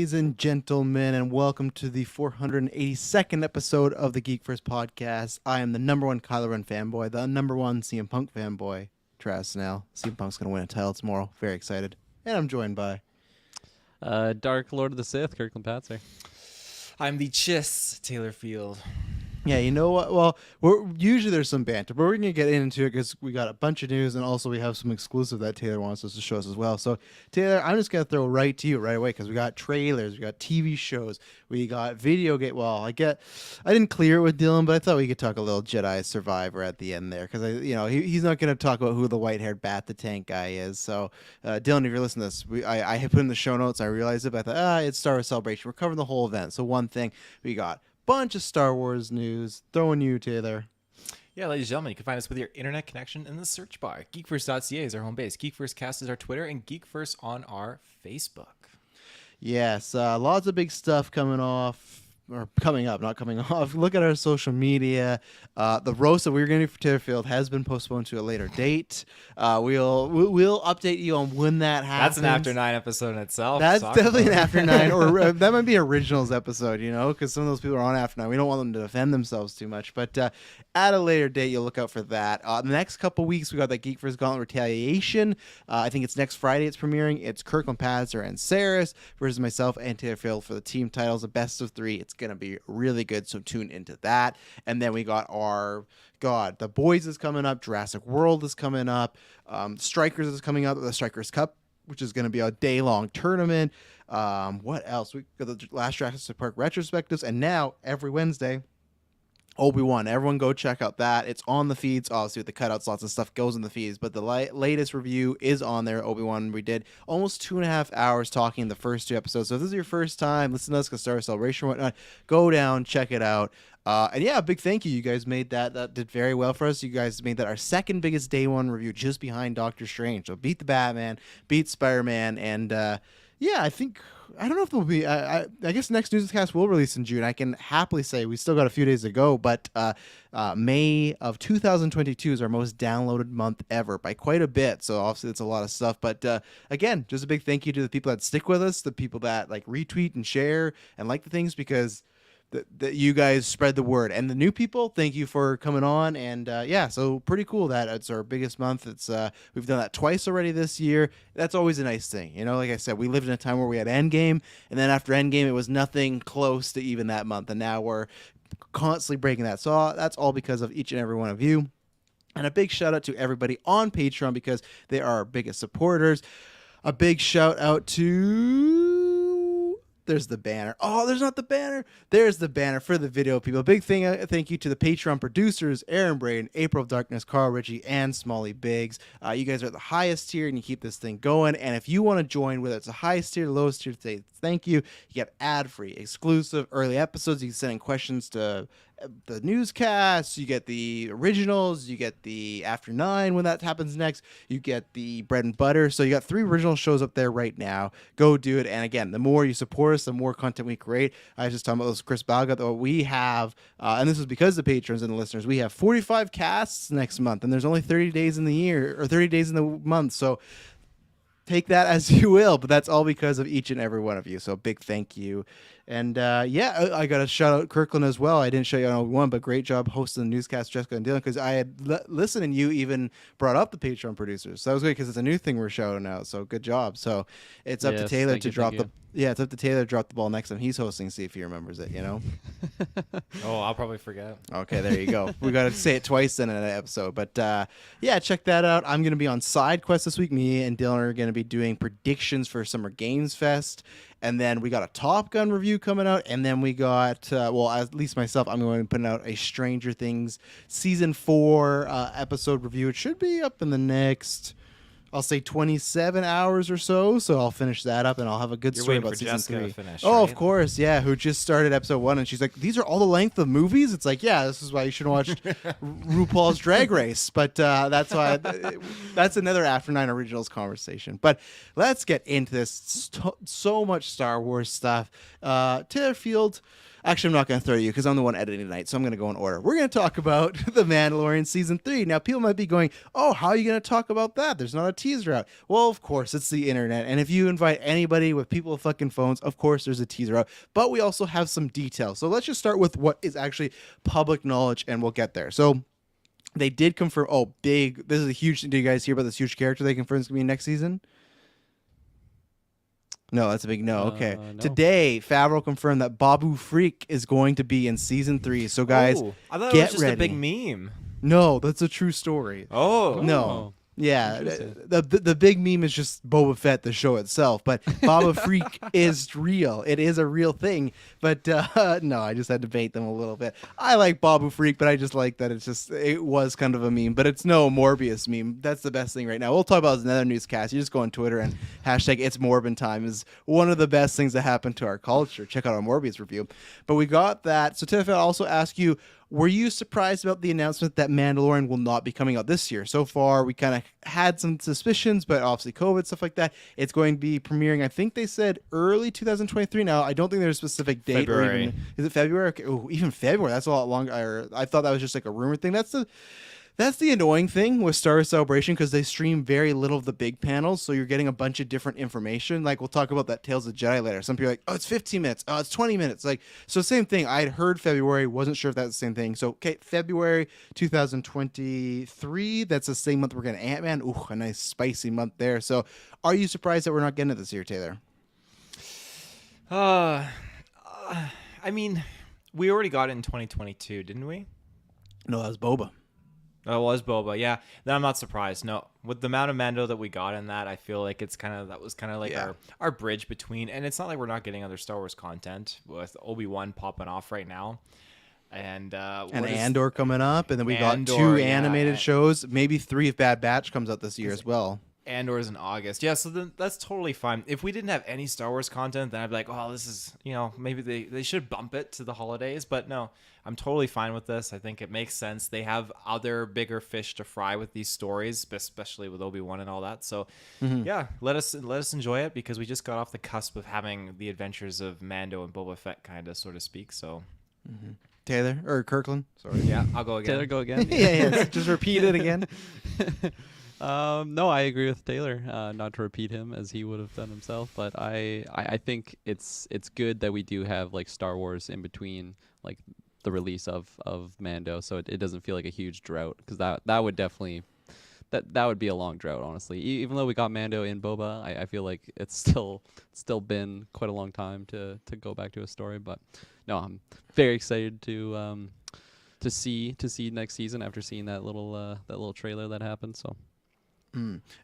ladies and gentlemen, and welcome to the 482nd episode of the GeekVerse podcast. I am the number one Kylo Ren fanboy, the number one CM Punk fanboy, Travis Snell. CM Punk's going to win a title tomorrow. Very excited. And I'm joined by... Dark Lord of the Sith, Kirklin Patzer. I'm the Chiss, Taylor Field. Yeah, you know what? Well, usually there's some banter, but we're going to get into it because we got a bunch of news, and also we have some exclusive that Taylor wants us to show us as well. So, Taylor, I'm just going to throw right to you right away because we got trailers, we got TV shows, we got video game. Well, I didn't clear it with Dylan, but I thought we could talk a little Jedi Survivor at the end there because he's not going to talk about who the white-haired Bat the Tank guy is. So, Dylan, if you're listening to this, I had put in the show notes. I realized it, but I thought, it's Star Wars Celebration. We're covering the whole event. So, one thing we got. Bunch of Star Wars news. Throwing you, Taylor. Yeah, ladies and gentlemen, you can find us with your internet connection in the search bar. GeekVerse.ca is our home base. GeekVerseCast is our Twitter, and GeekVerse on our Facebook. Yes, lots of big stuff coming off. Or coming up, not coming off. Look at our social media. The roast that we were going to do for Taylorfield has been postponed to a later date. We'll update you on when that happens. That's an After 9 episode in itself. That's definitely an After 9, or that might be Originals episode, because some of those people are on After 9. We don't want them to defend themselves too much. But at a later date, you'll look out for that. The next couple weeks, we got that GeekVerse Gauntlet Retaliation. I think it's next Friday it's premiering. It's Kirklin, Patzer, and Saris versus myself and Taylorfield for the team titles, a best of 3. It's going to be really good, so tune into that. And then we got The Boys is coming up, Jurassic World is coming up, Strikers is coming up, the Strikers Cup, which is going to be a day-long tournament. What else? We got the last Jurassic Park retrospectives, and now every Wednesday, Obi-Wan. Everyone go check out that. It's on the feeds. Obviously, with the cutouts, lots of stuff goes in the feeds. But the latest review is on there. Obi-Wan, we did almost 2.5 hours talking the first 2 episodes. So if this is your first time, listen to us because Star Wars Celebration and whatnot, go down, check it out. And yeah, big thank you. You guys made that. That did very well for us. You guys made that our second biggest day one review, just behind Doctor Strange. So beat the Batman, beat Spider-Man, and yeah, I don't know if there'll be. I guess next newscast will release in June. I can happily say we still got a few days to go, but May of 2022 is our most downloaded month ever by quite a bit. So obviously it's a lot of stuff. But again, just a big thank you to the people that stick with us, the people that retweet and share and like the things because. That you guys spread the word, and the new people, thank you for coming on. And yeah, so pretty cool that it's our biggest month. It's we've done that twice already this year. That's always a nice thing, like I said, we lived in a time where we had Endgame, and then after Endgame it was nothing close to even that month, and now we're constantly breaking that. So that's all because of each and every one of you. And a big shout out to everybody on Patreon because they are our biggest supporters. A big shout out to there's the banner. Oh, there's not the banner. There's the banner for the video, people. Big thank you to the Patreon producers, Aaron Braden, April of Darkness, Carl Ritchie, and Smalley Biggs. You guys are at the highest tier, and you keep this thing going. And if you want to join, whether it's the highest tier, lowest tier, say thank you. You get ad-free, exclusive, early episodes. You can send in questions to the newscasts, you get the originals, you get the After 9 when that happens next, you get the bread and butter. So you got 3 original shows up there right now. Go do it. And again, the more you support us, the more content we create. I was just talking about those Chris Balga, though we have, and this is because of the patrons and the listeners, we have 45 casts next month, and there's only 30 days in the year, or 30 days in the month. So take that as you will, but that's all because of each and every one of you. So big thank you. And yeah, I got to shout out Kirklin as well. I didn't show you on one, but great job hosting the newscast, Jessica and Dylan, because I had listened and you even brought up the Patreon producers. So that was great because it's a new thing we're shouting out. So good job. So it's up to Taylor to drop the. Yeah, it's up to Taylor to drop the ball next time he's hosting, see if he remembers it, Oh, I'll probably forget. Okay, there you go. We got to say it twice then in an episode. But yeah, check that out. I'm going to be on Side Quest this week. Me and Dylan are going to be doing predictions for Summer Games Fest. And then we got a Top Gun review coming out. And then we got, well, at least myself, I'm going to be putting out a Stranger Things Season 4 episode review. It should be up in the next... I'll say 27 hours or so I'll finish that up, and I'll have a good story about season 3. To finish, right? Right? Of course, yeah, who just started episode 1, and she's like, these are all the length of movies? It's like, yeah, this is why you should watch RuPaul's Drag Race, but that's why, that's another After 9 Originals conversation. But let's get into this. So much Star Wars stuff. Taylor Field, Actually, I'm not going to throw you because I'm the one editing tonight, so I'm going to go in order. We're going to talk about The Mandalorian Season 3. Now, people might be going, oh, how are you going to talk about that? There's not a teaser out. Well, of course, it's the internet. And if you invite anybody with people with fucking phones, of course, there's a teaser out. But we also have some details. So let's just start with what is actually public knowledge, and we'll get there. So they did confirm, this is a huge, do you guys hear about this huge character they confirmed is going to be next season? No, that's a big no. Okay. No. Today, Favreau confirmed that Babu Freak is going to be in season 3. So, guys, I thought it get was just ready. a big meme. No, that's a true story. Oh. No. Yeah, Interesting. the big meme is just Boba Fett, the show itself, but Babu Freak is real. It is a real thing, but no, I just had to bait them a little bit. I like Babu Freak, but I just like that it was kind of a meme, but it's no Morbius meme. That's the best thing right now. We'll talk about another newscast. You just go on Twitter and hashtag It's Morbin Time is one of the best things that happened to our culture. Check out our Morbius review. But we got that. So Tiff, I'll also ask you, were you surprised about the announcement that Mandalorian will not be coming out this year? So far, we kind of had some suspicions, but obviously COVID, stuff like that. It's going to be premiering, I think they said early 2023. Now, I don't think there's a specific date. February. Or even, is it February? Okay. Ooh, even February. That's a lot longer. I thought that was just like a rumor thing. That's the annoying thing with Star Wars Celebration because they stream very little of the big panels, so you're getting a bunch of different information. Like, we'll talk about that Tales of Jedi later. Some people are like, oh, it's 15 minutes. Oh, it's 20 minutes. Like, so same thing. I had heard February. Wasn't sure if that's the same thing. So, okay, February 2023. That's the same month we're getting Ant-Man. Ooh, a nice spicy month there. So, are you surprised that we're not getting it this year, Taylor? I mean, we already got it in 2022, didn't we? No, that was Boba. Oh, it was Boba, yeah. Then I'm not surprised. No, with the amount of Mando that we got in that, I feel like that was kind of like our bridge between. And it's not like we're not getting other Star Wars content with Obi-Wan popping off right now, and Andor coming up, and then we got Andor, 2 yeah, animated shows, maybe 3 if Bad Batch comes out this year as well. Andor's in August. Yeah, so then that's totally fine. If we didn't have any Star Wars content, then I'd be like, oh, this is, maybe they should bump it to the holidays. But no, I'm totally fine with this. I think it makes sense. They have other bigger fish to fry with these stories, especially with Obi-Wan and all that. So yeah, let us enjoy it because we just got off the cusp of having the adventures of Mando and Boba Fett, kind of, so to speak. So Taylor or Kirklin? Sorry. yeah, I'll go again. Taylor, go again. yeah. Just repeat it again. No, I agree with Taylor. Not to repeat him as he would have done himself, but I think it's good that we do have like Star Wars in between like the release of Mando, so it doesn't feel like a huge drought because that would definitely that would be a long drought, honestly. Even though we got Mando in Boba, I feel like it's still been quite a long time to go back to a story. But no, I'm very excited to see next season after seeing that little trailer that happened. So.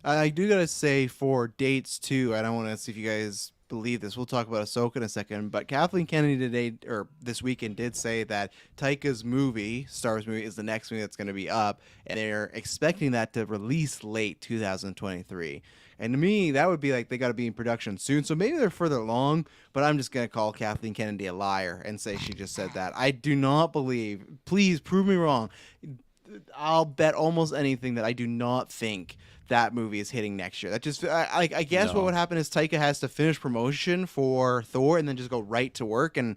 I do gotta say for dates too. I don't want to see if you guys believe this. We'll talk about Ahsoka in a second. But Kathleen Kennedy today or this weekend did say that Taika's movie, Star Wars movie, is the next movie that's going to be up, and they're expecting that to release late 2023. And to me, that would be like they got to be in production soon. So maybe they're further along. But I'm just gonna call Kathleen Kennedy a liar and say she just said that. I do not believe. Please prove me wrong. I'll bet almost anything that I do not think that movie is hitting next year. That just I guess what would happen is Taika has to finish promotion for Thor and then just go right to work, and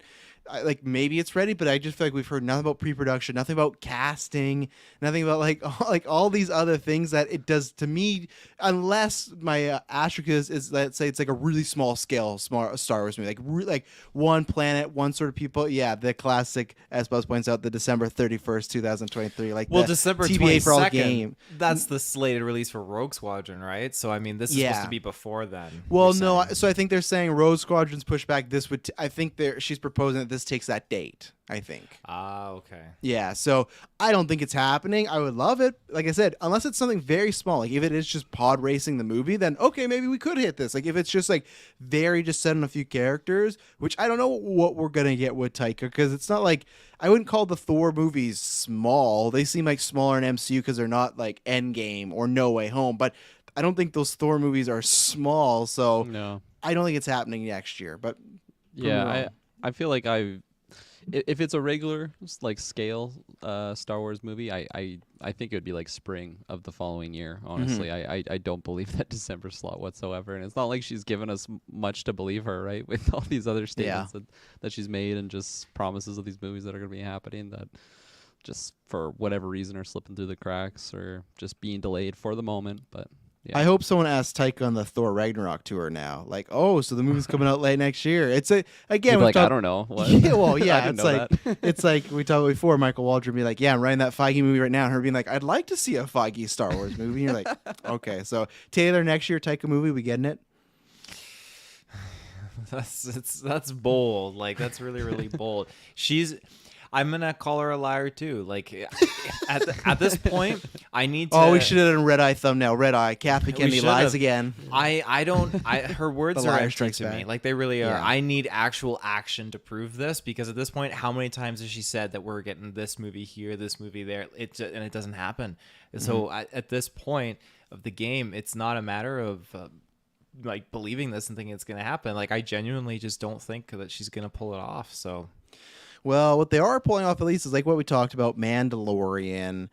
like maybe it's ready, but I just feel like we've heard nothing about pre-production, nothing about casting, nothing about like all these other things that it does to me. Unless my asterisk is let's say it's like a really small scale Star Wars movie, like one planet, one sort of people. Yeah, the classic, as Buzz points out, the December 31st, 2023. Like December TVA for all 22nd. game. That's the slated release for Rogue Squadron, right? So I mean, this is supposed to be before then. Well, no, so I think they're saying Rogue Squadron's pushed back. This would I think she's proposing that this takes that date, I think. Okay. Yeah, so I don't think it's happening. I would love it. Like I said, unless it's something very small. Like if it is just pod racing the movie, then okay, maybe we could hit this. Like if it's just like very just set on a few characters, which I don't know what we're going to get with Taika, because it's not like, I wouldn't call the Thor movies small. They seem like smaller in MCU because they're not like Endgame or No Way Home, but I don't think those Thor movies are small, so No. I don't think it's happening next year. But Yeah, I feel like if it's a regular like scale Star Wars movie, I think it would be like spring of the following year. Honestly, I don't believe that December slot whatsoever, and it's not like she's given us much to believe her, right? With all these other statements that she's made and just promises of these movies that are going to be happening that just for whatever reason are slipping through the cracks or just being delayed for the moment, but. Yeah. I hope someone asks Taika on the Thor Ragnarok tour now. Like, oh, so the movie's coming out late next year. It's again, like, I don't know. What? Yeah, well, I yeah, didn't it's know like that. it's like we talked before. Michael Waldron be like, yeah, I'm writing that Feige movie right now, and her being like, I'd like to see a Feige Star Wars movie. And you're like, okay, so Taylor, next year Taika movie, we getting it? That's bold. Like that's really bold. I'm gonna call her a liar too. Like at this point, I need to. Oh, we should have done red eye thumbnail. Red eye. Kathy Kennedy lies again. Her words The are liar empty strikes to back. me. Like they really are. Yeah. I need actual action to prove this because at this point, how many times has she said that we're getting this movie here, this movie there? And it doesn't happen. So at this point of the game, it's not a matter of. Like believing this and thinking it's gonna happen. Like I genuinely just don't think that she's gonna pull it off. So. Well, what they are pulling off at least is like what we talked about, Mandalorian.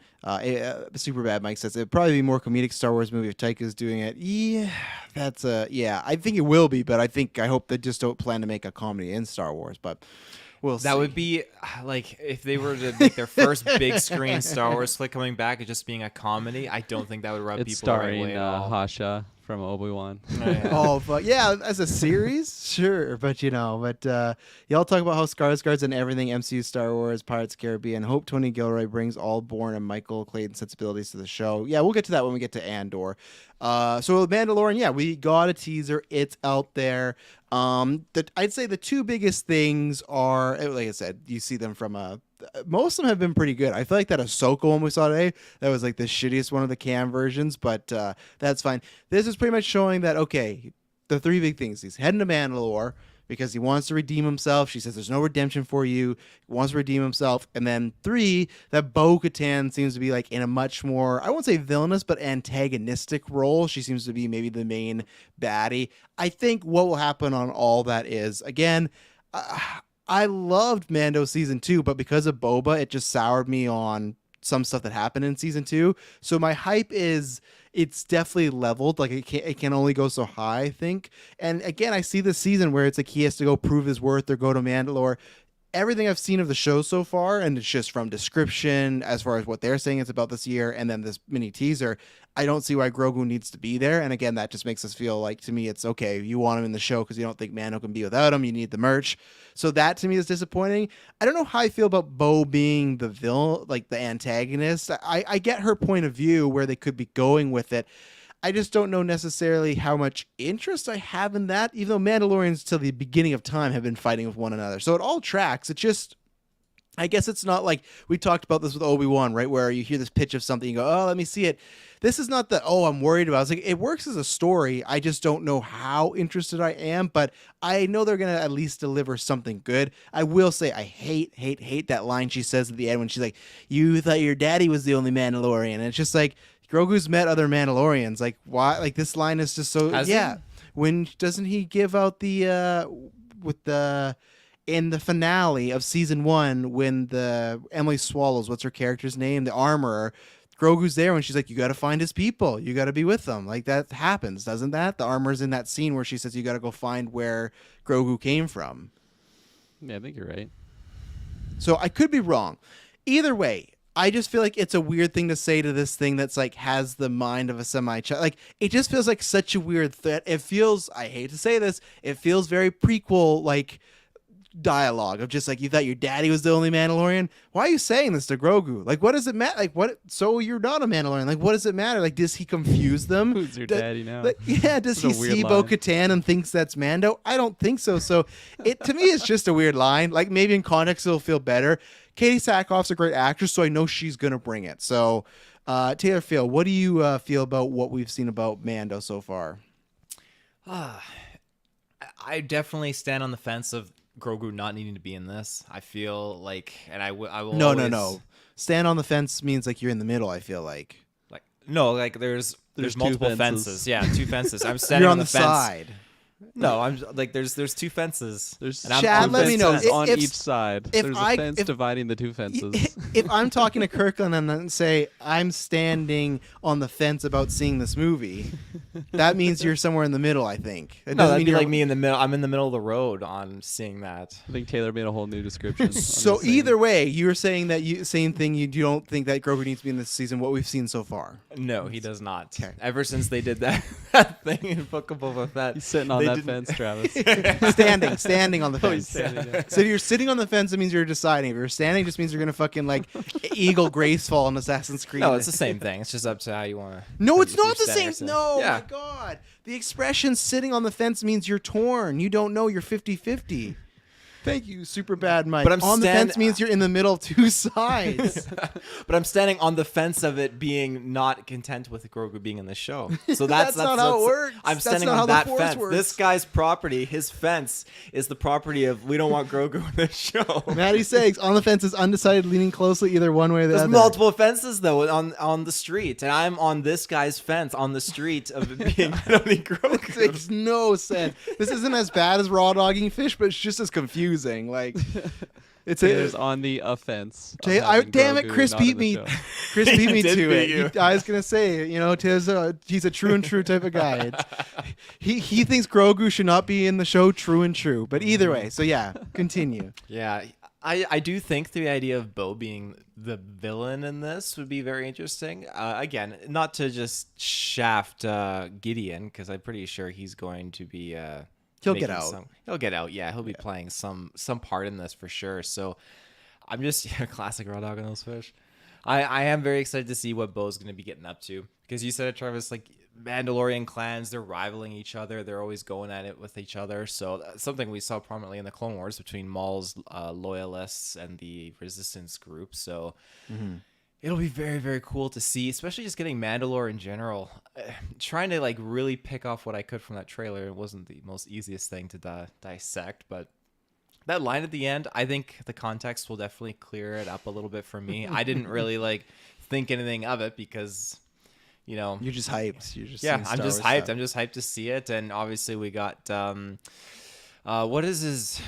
Super Bad Mike says it'd probably be more comedic Star Wars movie if Taika's doing it. Yeah, I think it will be, but I hope they just don't plan to make a comedy in Star Wars. But we'll see. That would be like if they were to make their first big screen Star Wars flick coming back and just being a comedy. I don't think that would rub It's people the right starring way at all. Hasha from Obi-Wan. Oh, yeah. Oh, but yeah, as a series, sure. But y'all talk about how Skarsgård's and everything MCU, Star Wars, Pirates of the Caribbean. Hope Tony Gilroy brings all Bourne and Michael Clayton sensibilities to the show. Yeah, we'll get to that when we get to Andor. So with Mandalorian, yeah, we got a teaser. It's out there. I'd say the two biggest things are, like I said, you see them from most of them have been pretty good. I feel like that Ahsoka one we saw today, that was like the shittiest one of the cam versions, but that's fine. This is pretty much showing that, okay, the three big things. He's heading to Mandalore because he wants to redeem himself. She says there's no redemption for you. He wants to redeem himself. And then 3, that Bo-Katan seems to be like in a much more, I won't say villainous, but antagonistic role. She seems to be maybe the main baddie. I think what will happen on all that is, again, I loved Mando season 2, but because of Boba, it just soured me on some stuff that happened in season 2. So my hype is, it's definitely leveled. Like it can only go so high, I think. And again, I see this season where it's like he has to go prove his worth or go to Mandalore. Everything I've seen of the show so far, and it's just from description as far as what they're saying it's about this year, and then this mini teaser, I don't see why Grogu needs to be there. And again, that just makes us feel like, to me, it's okay. You want him in the show because you don't think Mando can be without him. You need the merch. So that to me is disappointing. I don't know how I feel about Bo being the villain, like the antagonist. I get her point of view where they could be going with it. I just don't know necessarily how much interest I have in that, even though Mandalorians till the beginning of time have been fighting with one another. So it all tracks. It just, I guess it's not like we talked about this with Obi-Wan, right? Where you hear this pitch of something, you go, oh, let me see it. This is not that, oh, I'm worried about it. It's like, it works as a story. I just don't know how interested I am, but I know they're going to at least deliver something good. I will say I hate that line she says at the end when she's like, you thought your daddy was the only Mandalorian. And it's just like, Grogu's met other Mandalorians. Like, why? Like, this line is just so, Has yeah. he? When doesn't he give out the, in the finale of season 1, when the Emily Swallows, what's her character's name? The armorer, Grogu's there when she's like, you got to find his people. You got to be with them. Like, that happens, doesn't that? The armorer's in that scene where she says, you got to go find where Grogu came from. Yeah, I think you're right. So I could be wrong. Either way, I just feel like it's a weird thing to say to this thing that's like has the mind of a semi-child. Like, it just feels like such a weird threat. It feels, I hate to say this, it feels very prequel, like, dialogue of just like, you thought your daddy was the only Mandalorian. Why are you saying this to Grogu? Like, what does it matter? Like, what? So you're not a Mandalorian. Like, what does it matter? Like, does he confuse them? Who's your daddy now? Like, yeah, does he That's a weird see line. Bo-Katan and thinks that's Mando? I don't think so. So it, to me, it's just a weird line. Like, maybe in context it'll feel better. Katie Sackhoff's a great actress, so I know she's gonna bring it. So Taylor Phil, what do you feel about what we've seen about Mando so far? I definitely stand on the fence of Grogu not needing to be in this. I feel like, and I will. No, always, no. Stand on the fence means like you're in the middle. I feel like Like no, like there's There's multiple two fences. fences. Yeah, 2 fences. I'm standing you're on on the fence. side. No, I'm like there's two fences. There's And I'm Chad, on let me know. fences on If- each side. if There's I- a fence if- dividing the two fences. If I'm talking to Kirklin and then say I'm standing on the fence about seeing this movie, that means you're somewhere in the middle. I think. It No, doesn't that'd mean be you're- like me in the middle. I'm in the middle of the road on seeing that. I think Taylor made a whole new description. So either way, you're saying that same thing. You don't think that Grogu needs to be in this season. What we've seen so far. No, he does not. Okay. Ever since they did that thing in Book of Boba Fett, He's sitting on they that didn't- fence, Travis. standing on the Oh, he's fence. standing, yeah. So if you're sitting on the fence, it means you're deciding. If you're standing, it just means you're gonna fucking like eagle gracefall in Assassin's Creed. No, it's the same thing. It's just up to how you want to. No, it's not the same. No, Yeah. my God. The expression sitting on the fence means you're torn. You don't know you're 50-50. Thank you, super bad Mike. But I'm on the fence means you're in the middle of two sides. But I'm standing on the fence of it being not content with Grogu being in the show. So That's not how it works. I'm That's standing not how on the that Force fence. works. This guy's property, his fence, is the property of we don't want Grogu in the show. Maddie Sags, on the fence is undecided, leaning closely either one way or the There's other. multiple fences though on the street, and I'm on this guy's fence on the street of it being I don't need It Grogu. makes no sense. This isn't as bad as raw dogging fish, but it's just as confusing. Like, it's Taylor's a. on the offense. of having Damn it, Grogu Chris not in beat the me. show. Chris beat me did to beat it. you. I was gonna say, he's a true and true type of guy. He thinks Grogu should not be in the show. True and true. But either way, so yeah, continue. Yeah, I do think the idea of Bo being the villain in this would be very interesting. Again, not to just shaft Gideon, because I'm pretty sure he's going to be. He'll get making out. He'll get out. Yeah, he'll be playing some part in this for sure. So I'm just classic raw dog on those fish. I am very excited to see what Bo's going to be getting up to, because you said it, Travis, like Mandalorian clans, they're rivaling each other. They're always going at it with each other. So that's something we saw prominently in the Clone Wars between Maul's loyalists and the Resistance group. So it'll be very, very cool to see, especially just getting Mandalore in general. Trying to like really pick off what I could from that trailer. It wasn't the most easiest thing to dissect, but that line at the end, I think the context will definitely clear it up a little bit for me. I didn't really like think anything of it because, You're just hyped. You're just yeah, seeing I'm Star just Wars hyped. stuff. I'm just hyped to see it, and obviously we got what is his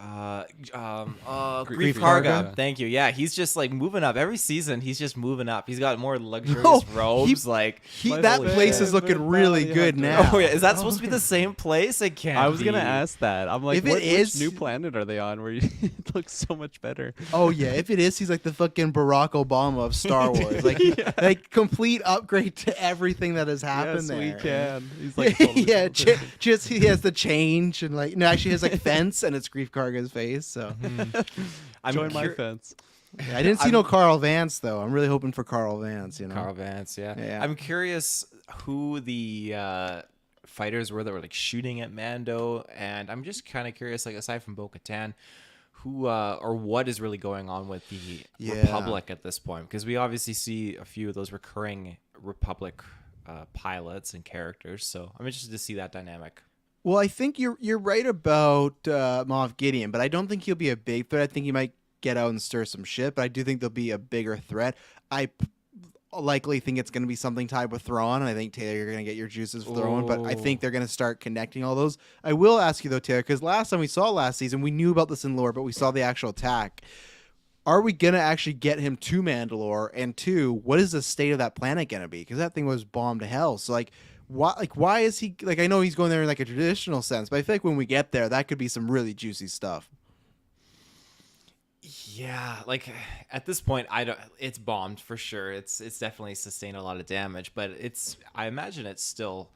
Grief Karga. Karga. Thank you. Yeah, he's just like moving up every season. He's just moving up. He's got more luxurious No, robes. Like, That Holy place shit. is looking really good now. oh yeah, is that supposed to be the same place? It can't. I was gonna be. ask that. I'm like, If it which is- new planet are they on where it looks so much better? Oh yeah, if it is, he's like the fucking Barack Obama of Star Wars. Like, like complete upgrade to everything that has happened yes, there. we can. He's like, totally yeah, different. just he has the change and like no, actually he has like fence and it's Grief Karga's face. So I'm Join my cur- fence. yeah, I didn't see no Carl Vance though. I'm really hoping for Carl Vance. Carl Vance. Yeah. Yeah. I'm curious who the fighters were that were like shooting at Mando, and I'm just kind of curious, like aside from Bo-Katan, who or what is really going on with the Yeah. Republic at this point, because we obviously see a few of those recurring Republic pilots and characters, so I'm interested to see that dynamic. Well, I think you're right about Moff Gideon, but I don't think he'll be a big threat. I think he might get out and stir some shit, but I do think there'll be a bigger threat. I likely think it's going to be something tied with Thrawn, and I think, Taylor, you're going to get your juices for Thrawn, but I think they're going to start connecting all those. I will ask you, though, Taylor, because last time we saw last season, we knew about this in lore, but we saw the actual attack. Are we going to actually get him to Mandalore? And two, what is the state of that planet going to be? Because that thing was bombed to hell. So, why is he, I know he's going there in like a traditional sense, but I feel like when we get there, that could be some really juicy stuff. Yeah, like at this point, it's bombed for sure. It's definitely sustained a lot of damage, but I imagine it's still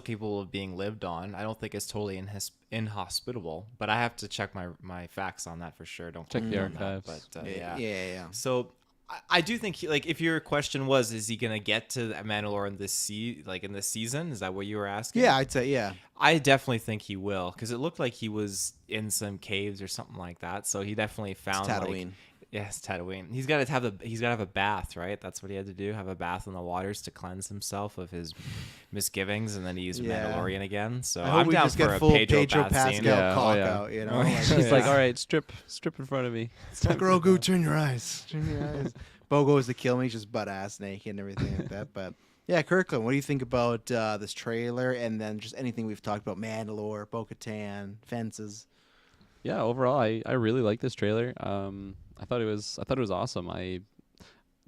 capable of being lived on. I don't think it's totally inhospitable, but I have to check my facts on that for sure. Don't Check quote the me on that, archives. but Yeah. So I do think if your question was, is he gonna get to Mandalore in this season? Is that what you were asking? Yeah, I'd say, yeah. I definitely think he will, because it looked like he was in some caves or something like that. So he definitely found Tatooine. Yes, Tatooine. He's got to have a bath, right? That's what he had to do. Have a bath in the waters to cleanse himself of his misgivings, and then he used Yeah. Mandalorian again. So I hope I'm we down just for get a full Pedro, Pedro bath Pascal scene. Yeah, cock yeah. out, you know? Oh, Like, yeah. He's like, all right, strip in front of me. Grogu, turn your eyes. Turn your eyes. Bo goes to kill me, just butt ass naked and everything like that. But Yeah, Kirklin, what do you think about this trailer and then just anything we've talked about? Mandalore, Bo-Katan, fences. Yeah, overall, I really like this trailer. I thought it was awesome.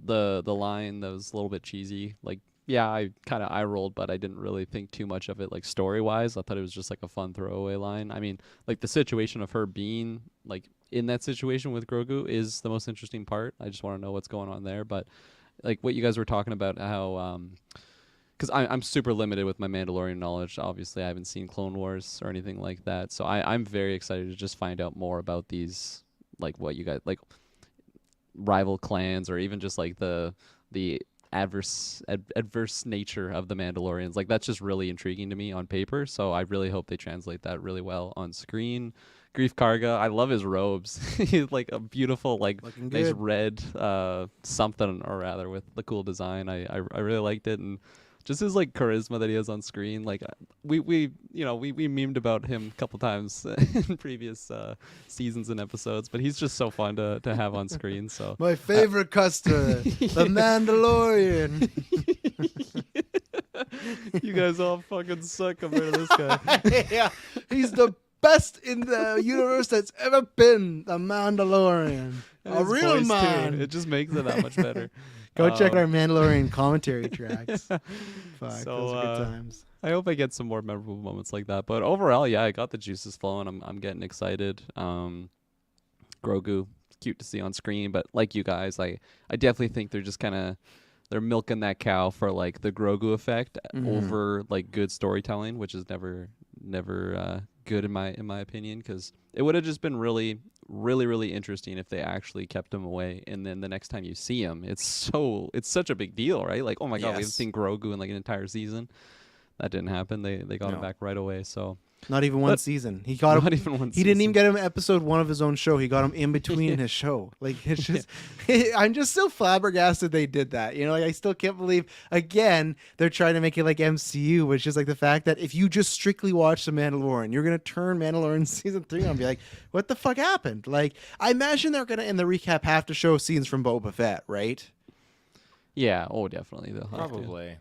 The line that was a little bit cheesy, like, yeah, I kind of eye rolled, but I didn't really think too much of it, like, story wise. I thought it was just like a fun throwaway line. I mean, like, the situation of her being like in that situation with Grogu is the most interesting part. I just want to know what's going on there. But like what you guys were talking about, how because I'm super limited with my Mandalorian knowledge. Obviously, I haven't seen Clone Wars or anything like that, so I'm very excited to just find out more about these, like, what you guys like, rival clans, or even just like the adverse nature of the Mandalorians. Like, that's just really intriguing to me on paper. So I really hope they translate that really well on screen. Grief Karga, I love his robes. He's like a beautiful, like, Looking nice good. red something or rather with the cool design. I really liked it, and just his like charisma that he has on screen. Like, we memed about him a couple times in previous seasons and episodes, but he's just so fun to have on screen. So My favorite customer, the Mandalorian. you guys all fucking suck compared to this guy. Yeah, he's the best in the universe that's ever been, the Mandalorian. And A his real voice, too. man. It just makes it that much better. Go check our Mandalorian commentary tracks. Fuck, So, those are good times. I hope I get some more memorable moments like that. But overall, yeah, I got the juices flowing. I'm getting excited. Grogu, cute to see on screen, but like you guys, I definitely think they're just they're milking that cow for like the Grogu effect over like good storytelling, which is never good in my opinion, because it would have just been really interesting if they actually kept him away, and then the next time you see him, it's such a big deal, right? Like, oh my god, we haven't Yes. seen Grogu in like an entire season. That didn't happen. They got him No. back right away. So Not even one But- season. He got not him. even one. He didn't even season. get him episode 1 of his own show. He got him in between his show. Like, it's just, I'm just so flabbergasted they did that. You know, like, I still can't believe, again, they're trying to make it like MCU, which is just like the fact that if you just strictly watch The Mandalorian, you're going to turn Mandalorian season 3 on and be like, what the fuck happened? Like, I imagine they're going to, in the recap, have to show scenes from Boba Fett, right? Yeah. Oh, definitely. They'll have to. Probably.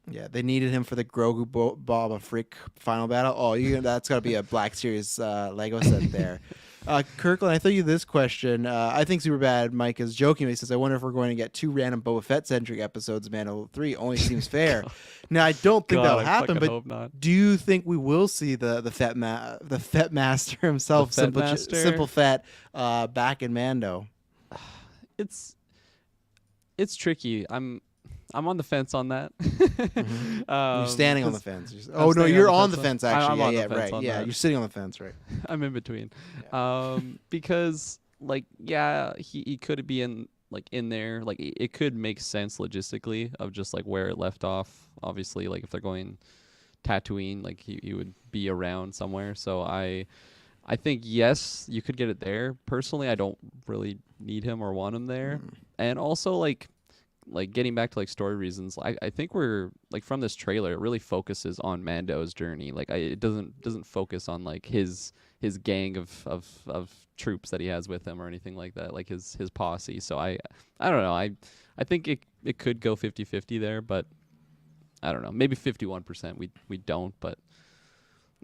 Yeah, they needed him for the Grogu Boba Frick final battle. Oh, that's got to be a Black Series Lego set there. Kirkland, I thought you this question. I think Superbad Mike is joking. He says, I wonder if we're going to get 2 random Boba Fett-centric episodes of Mandalorian 3. Only seems fair. Now, I don't think God, that'll I happen, fucking but hope not. do you think we will see the Fett Master himself, The Fett Master? Simple Fett, back in Mando? It's tricky. I'm on the fence on that. You're standing on the 'cause fence. I'm Oh, no, standing you're on on the the fence fence, actually. I'm on the yeah, fence right. on Yeah, that. you're sitting on the fence, right. I'm in between. Because like, yeah, he could be in there. Like, it could make sense logistically of just like where it left off. Obviously, like if they're going Tatooine, like he would be around somewhere. So I think yes, you could get it there. Personally, I don't really need him or want him there. And also like getting back to like story reasons, I think we're like, from this trailer, it really focuses on Mando's journey. Like, it doesn't focus on like his gang of troops that he has with him or anything like that, like his posse. So I don't know. I think it could go 50-50 there, but I don't know. Maybe 51% we don't, but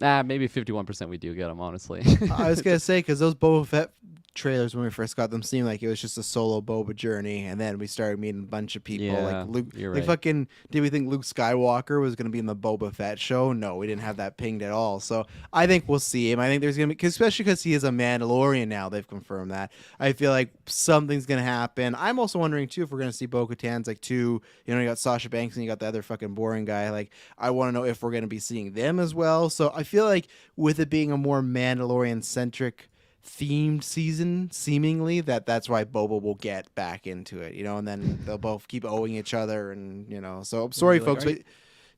maybe 51% we do get him, honestly. I was gonna say, because those Boba Fett trailers when we first got them seemed like it was just a solo Boba journey, and then we started meeting a bunch of people. Yeah, like Luke, you're like right. fucking. Did we think Luke Skywalker was gonna be in the Boba Fett show? No, we didn't have that pinged at all. So I think we'll see him. I think there's gonna be, especially because he is a Mandalorian now. They've confirmed that. I feel like something's gonna happen. I'm also wondering too if we're gonna see Bo-Katan's like 2. You know, you got Sasha Banks and you got the other fucking boring guy. Like, I want to know if we're gonna be seeing them as well. So I feel like with it being a more Mandalorian centric themed season, seemingly that's why Boba will get back into it, you know, and then they'll both keep owing each other, and you know. So I'm sorry, Like, folks, but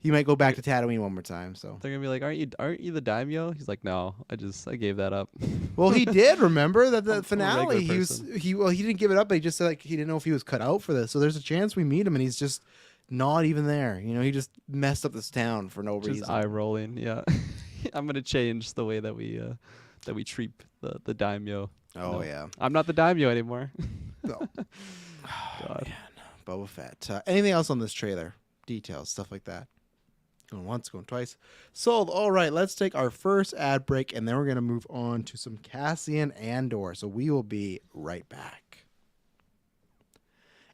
he might go back to Tatooine one more time. So They're gonna be like, aren't you the daimyo? He's like, no, I gave that up. well, he did remember that the I'm a finale. regular He didn't give it up. But he just said like he didn't know if he was cut out for this. So there's a chance we meet him, and he's just not even there. You know, he just messed up this town for no Just reason. eye rolling. Yeah, I'm gonna change the way that we treat the daimyo. Oh No. yeah. I'm not the daimyo anymore. No. God. Boba Fett. Anything else on this trailer? details, stuff like that. Going once, going twice. Sold. All right, let's take our first ad break, and then we're going to move on to some Cassian Andor. So we will be right back.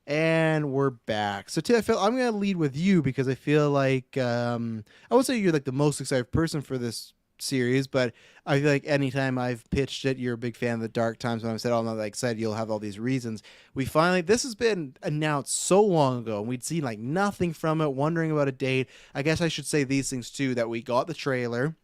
And we're back. So, Phil, I'm going to lead with you because I feel like I would say you're like the most excited person for this series, but I feel like anytime I've pitched it, you're a big fan of the dark times. When I've said, "Oh, I'm not that excited," you'll have all these reasons. This has been announced so long ago, and we'd seen like nothing from it, wondering about a date. I guess I should say these things too, that we got the trailer.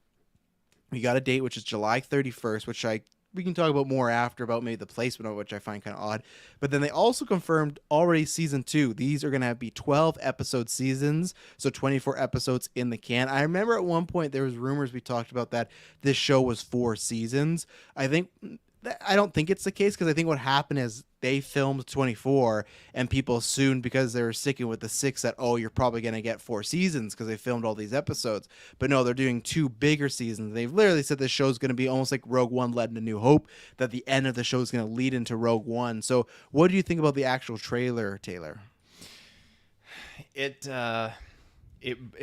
We got a date, which is July 31st, which we can talk about more after, about maybe the placement of it, which I find kind of odd. But then they also confirmed already season 2. These are going to be 12 episode seasons, so 24 episodes in the can. I remember at one point there was rumors we talked about that this show was 4 seasons. I don't think it's the case, because I think what happened is they filmed 24 and people assumed, because they were sticking with the 6, that, oh, you're probably going to get 4 seasons because they filmed all these episodes. But no, they're doing 2 bigger seasons. They've literally said this show's going to be almost like Rogue One led into New Hope, that the end of the show is going to lead into Rogue One. So what do you think about the actual trailer, Taylor? It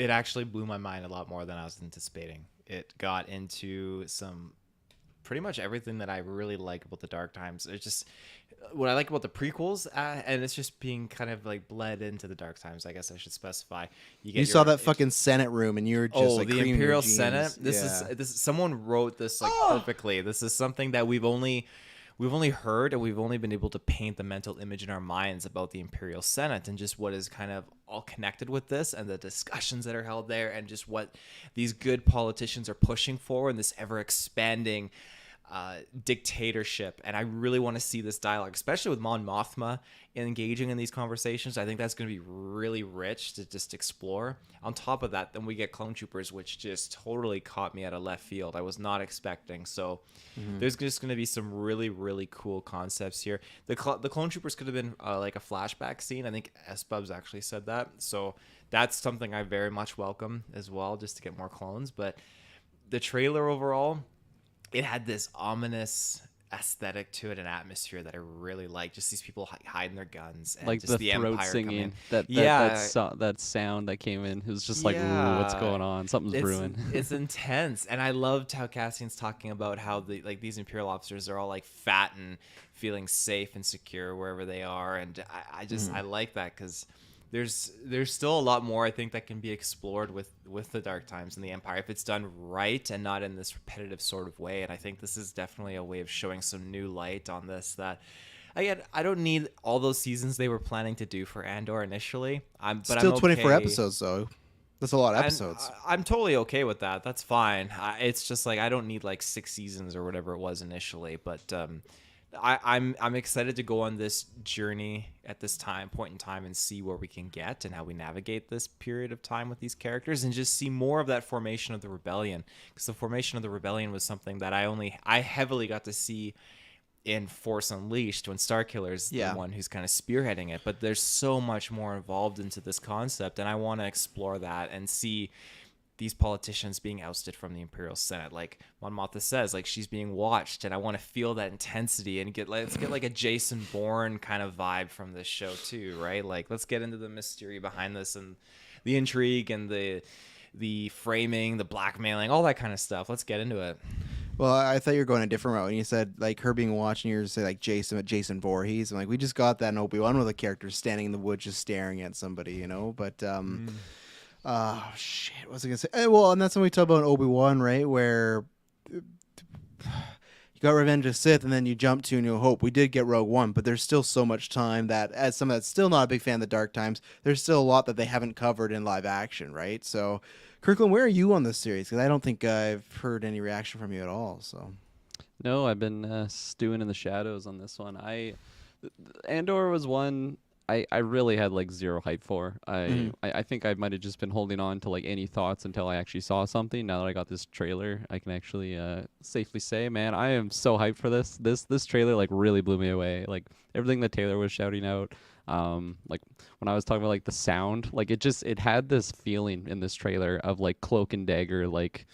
actually blew my mind a lot more than I was anticipating. It got into some pretty much everything that I really like about the Dark Times. It's just what I like about the prequels, and it's just being kind of like bled into the Dark Times, I guess I should specify. You saw that fucking Senate room, and you were just like, the Imperial Senate. This is someone wrote this like perfectly. This is something that we've only heard, and we've only been able to paint the mental image in our minds about the Imperial Senate and just what is kind of all connected with this, and the discussions that are held there, and just what these good politicians are pushing for in this ever expanding dictatorship. And I really want to see this dialogue, especially with Mon Mothma engaging in these conversations. I think that's going to be really rich to just explore. On top of that, then we get Clone Troopers, which just totally caught me out of left field. I was not expecting. So there's just going to be some really, really cool concepts here. The Clone Troopers could have been like a flashback scene. I think S-Bubs actually said that. So that's something I very much welcome as well, just to get more clones. But the trailer overall, it had this ominous aesthetic to it, an atmosphere that I really like. Just these people hiding their guns, and like just the Empire throat singing, that that sound that came in. It was just like, ooh, what's going on? Something's brewing. It's intense, and I loved how Cassian's talking about how these Imperial officers are all like fat and feeling safe and secure wherever they are, and I like that, because there's still a lot more, I think, that can be explored with the Dark Times and the Empire if it's done right and not in this repetitive sort of way. And I think this is definitely a way of showing some new light on this, that again, I don't need all those seasons they were planning to do for Andor initially. But still I'm 24 okay. episodes, though. That's a lot of episodes. I'm totally okay with that. That's fine. It's just like I don't need like 6 seasons or whatever it was initially, but I'm excited to go on this journey at this point in time and see where we can get and how we navigate this period of time with these characters, and just see more of that formation of the rebellion, because the formation of the rebellion was something that I heavily got to see in Force Unleashed, when Starkiller's the one who's kind of spearheading it. But there's so much more involved into this concept, and I want to explore that and see these politicians being ousted from the Imperial Senate. Like Mon Mothma says, like, she's being watched, and I want to feel that intensity and let's get like a Jason Bourne kind of vibe from this show too, right? Like, let's get into the mystery behind this and the intrigue and the framing, the blackmailing, all that kind of stuff. Let's get into it. Well, I thought you were going a different route when you said like her being watched, and you were to say like Jason Voorhees. I'm like, we just got that in Obi-Wan with a character standing in the woods just staring at somebody, you know? But oh shit, what was I gonna say? Well, and that's when we talk about Obi-Wan, right? Where you got Revenge of the Sith, and then you jump to New Hope. We did get Rogue One, but there's still so much time that, as someone that's still not a big fan of the Dark Times, there's still a lot that they haven't covered in live action, right? So, Kirklin, where are you on this series? Because I don't think I've heard any reaction from you at all. So, no, I've been stewing in the shadows on this one. Andor was one I really had like zero hype for. I think I might have just been holding on to like any thoughts until I actually saw something. Now that I got this trailer, I can actually safely say, man, I am so hyped for this. This trailer like really blew me away. Like everything that Taylor was shouting out. Like when I was talking about like the sound, like it had this feeling in this trailer of like Cloak and Dagger, like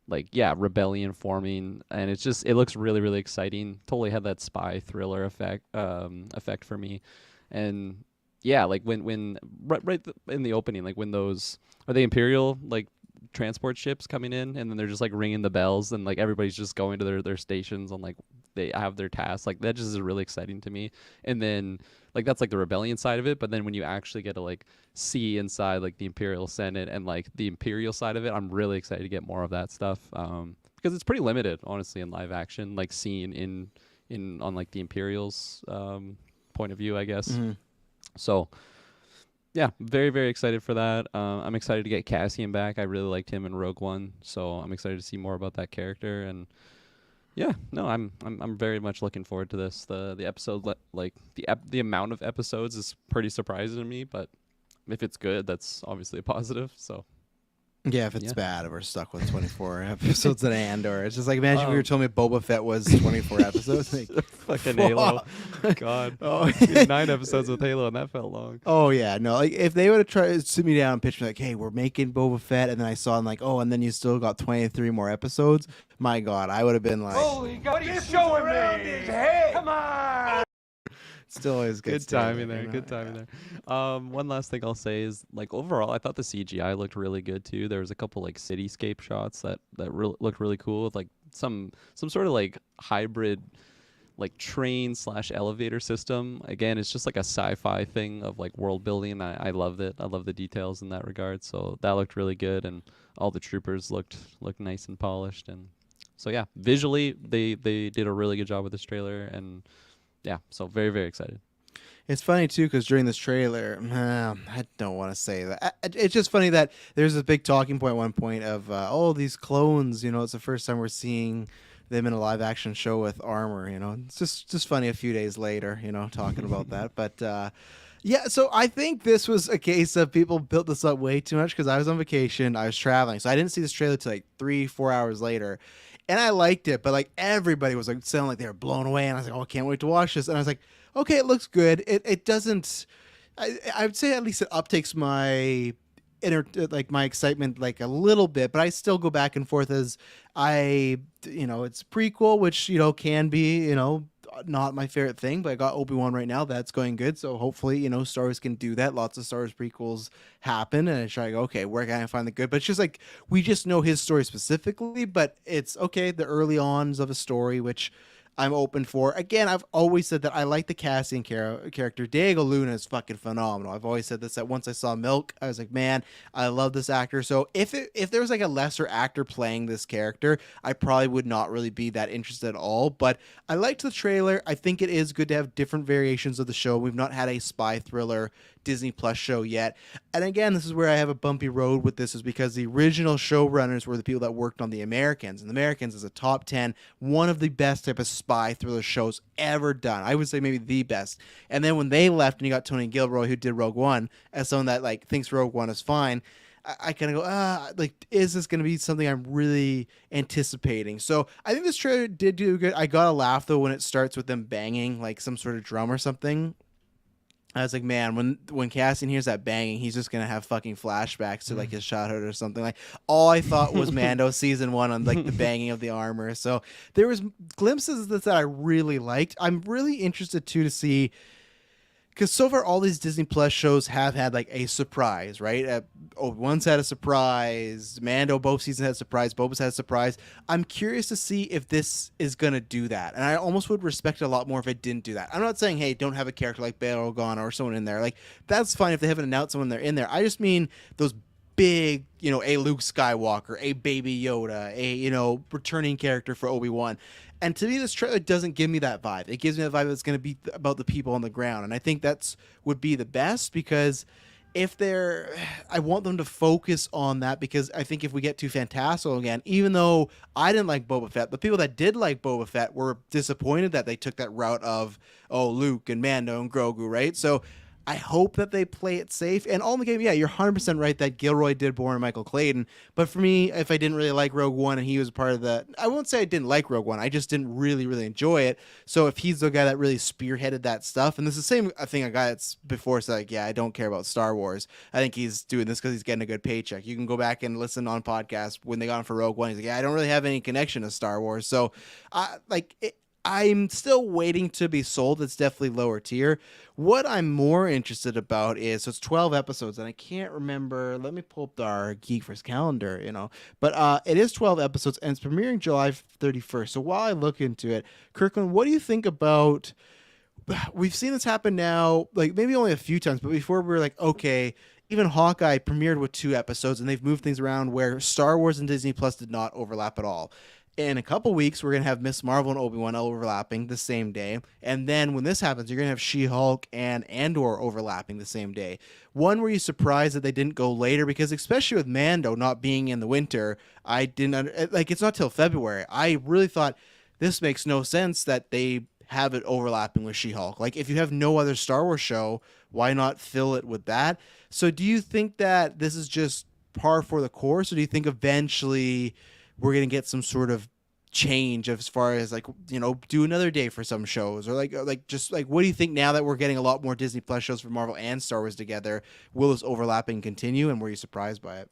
rebellion forming, and it looks really, really exciting. Totally had that spy thriller effect for me. And yeah, like when right in the opening, like when those are the Imperial like transport ships coming in, and then they're just like ringing the bells, and like everybody's just going to their stations on like they have their tasks. Like that just is really exciting to me. And then like that's like the rebellion side of it, but then when you actually get to like see inside like the Imperial Senate and like the Imperial side of it, I'm really excited to get more of that stuff. Because it's pretty limited, honestly, in live action, like seeing in on like the Imperials point of view, I guess. Mm-hmm. So yeah, very very excited for that. I'm excited to get Cassian back. I really liked him in Rogue One, so I'm excited to see more about that character. And yeah, no, I'm very much looking forward to this. The episode like the amount of episodes is pretty surprising to me, but if it's good, that's obviously a positive. So Yeah, if it's Yeah. bad, we're stuck with 24 episodes of Andor. It's just like, imagine if you were telling me Boba Fett was 24 episodes. Like, fucking Halo. God. Oh. We had 9 episodes with Halo, and that felt long. Oh yeah, no. Like if they would have tried to sit me down and pitch me like, "Hey, we're making Boba Fett," and then I saw I'm like, "Oh, and then you still got 23 more episodes." My God, I would have been like, Holy God, he's showing me his head. Come on. "Still is good." Good timing there. Good timing there. One last thing I'll say is like overall, I thought the CGI looked really good too. There was a couple like cityscape shots that looked really cool with like some sort of like hybrid like train / elevator system. Again, it's just like a sci-fi thing of like world building. I loved it. I love the details in that regard. So that looked really good, and all the troopers looked nice and polished. And so yeah, visually they did a really good job with this trailer, and yeah, so very very excited. It's funny too because during this trailer, I don't want to say that. It's just funny that there's a big talking point at one point of these clones. You know, it's the first time we're seeing them in a live action show with armor. You know, it's just funny a few days later. You know, talking about that, but. Yeah, so I think this was a case of people built this up way too much because I was on vacation, I was traveling, so I didn't see this trailer till like 3-4 hours later, and I liked it, but like everybody was like sounding like they were blown away, and I was like, oh, I can't wait to watch this, and I was like, okay, it looks good. It doesn't. I would say at least it uptakes my my excitement like a little bit, but I still go back and forth as it's prequel, which can be not my favorite thing, but I got Obi-Wan right now. That's going good. So hopefully, Star Wars can do that. Lots of Star Wars prequels happen, and I try to go, okay, where can I find the good? But it's just like, we just know his story specifically, but it's okay. The early ons of a story, which I'm open for. Again, I've always said that I like the Cassian character. Diego Luna is fucking phenomenal. I've always said this, that once I saw Milk, I was like, man, I love this actor. So if there was like a lesser actor playing this character, I probably would not really be that interested at all. But I liked the trailer. I think it is good to have different variations of the show. We've not had a spy thriller Disney Plus show yet. And again, this is where I have a bumpy road with this, is because the original showrunners were the people that worked on The Americans. And The Americans is a top 10, one of the best type of spy thriller shows ever done. I would say maybe the best. And then when they left and you got Tony Gilroy, who did Rogue One, as someone that like thinks Rogue One is fine, I kind of go, is this going to be something I'm really anticipating? So I think this trailer did do good. I got a laugh though when it starts with them banging like some sort of drum or something. I was like, man, when Cassian hears that banging, he's just gonna have fucking flashbacks to like his childhood or something. Like, all I thought was Mando season 1 on like the banging of the armor. So there was glimpses of this that I really liked. I'm really interested too to see, because so far all these Disney Plus shows have had like a surprise, right? One's had a surprise, Mando both seasons had a surprise, Boba's had a surprise. I'm curious to see if this is gonna do that, and I almost would respect it a lot more if it didn't do that. I'm not saying, hey, don't have a character like Bail Organa or someone in there. Like, that's fine if they haven't announced someone they're in there. I just mean those big, a Luke Skywalker, a Baby Yoda, a returning character for Obi-Wan. And to me, this trailer doesn't give me that vibe. It gives me the vibe that's going to be about the people on the ground. And I think that's would be the best, because I want them to focus on that, because I think if we get too fantastical again, even though I didn't like Boba Fett, the people that did like Boba Fett were disappointed that they took that route of, Luke and Mando and Grogu, right? So I hope that they play it safe. And all in the game, yeah, you're 100% right that Gilroy did born Michael Clayton. But for me, if I didn't really like Rogue One and he was a part of I won't say I didn't like Rogue One. I just didn't really, really enjoy it. So if he's the guy that really spearheaded that stuff, and this is the same thing a guy that's before said, like, yeah, I don't care about Star Wars. I think he's doing this because he's getting a good paycheck. You can go back and listen on podcasts when they got him for Rogue One. He's like, yeah, I don't really have any connection to Star Wars. So, I'm still waiting to be sold. It's definitely lower tier. What I'm more interested about is, so it's 12 episodes, and I can't remember. Let me pull up our GeekVerse calendar, But it is 12 episodes, and it's premiering July 31st. So while I look into it, Kirkland, what do you think about... We've seen this happen now, like maybe only a few times, but before we were like, okay, even Hawkeye premiered with 2 episodes, and they've moved things around where Star Wars and Disney Plus did not overlap at all. In a couple weeks, we're going to have Miss Marvel and Obi-Wan overlapping the same day. And then when this happens, you're going to have She-Hulk and Andor overlapping the same day. One, were you surprised that they didn't go later? Because especially with Mando not being in the winter, I didn't... it's not till February. I really thought this makes no sense that they have it overlapping with She-Hulk. Like, if you have no other Star Wars show, why not fill it with that? So do you think that this is just par for the course, or do you think eventually we're going to get some sort of change as far as do another day for some shows, or what do you think now that we're getting a lot more Disney Plus shows for Marvel and Star Wars together? Will this overlapping continue, and were you surprised by it?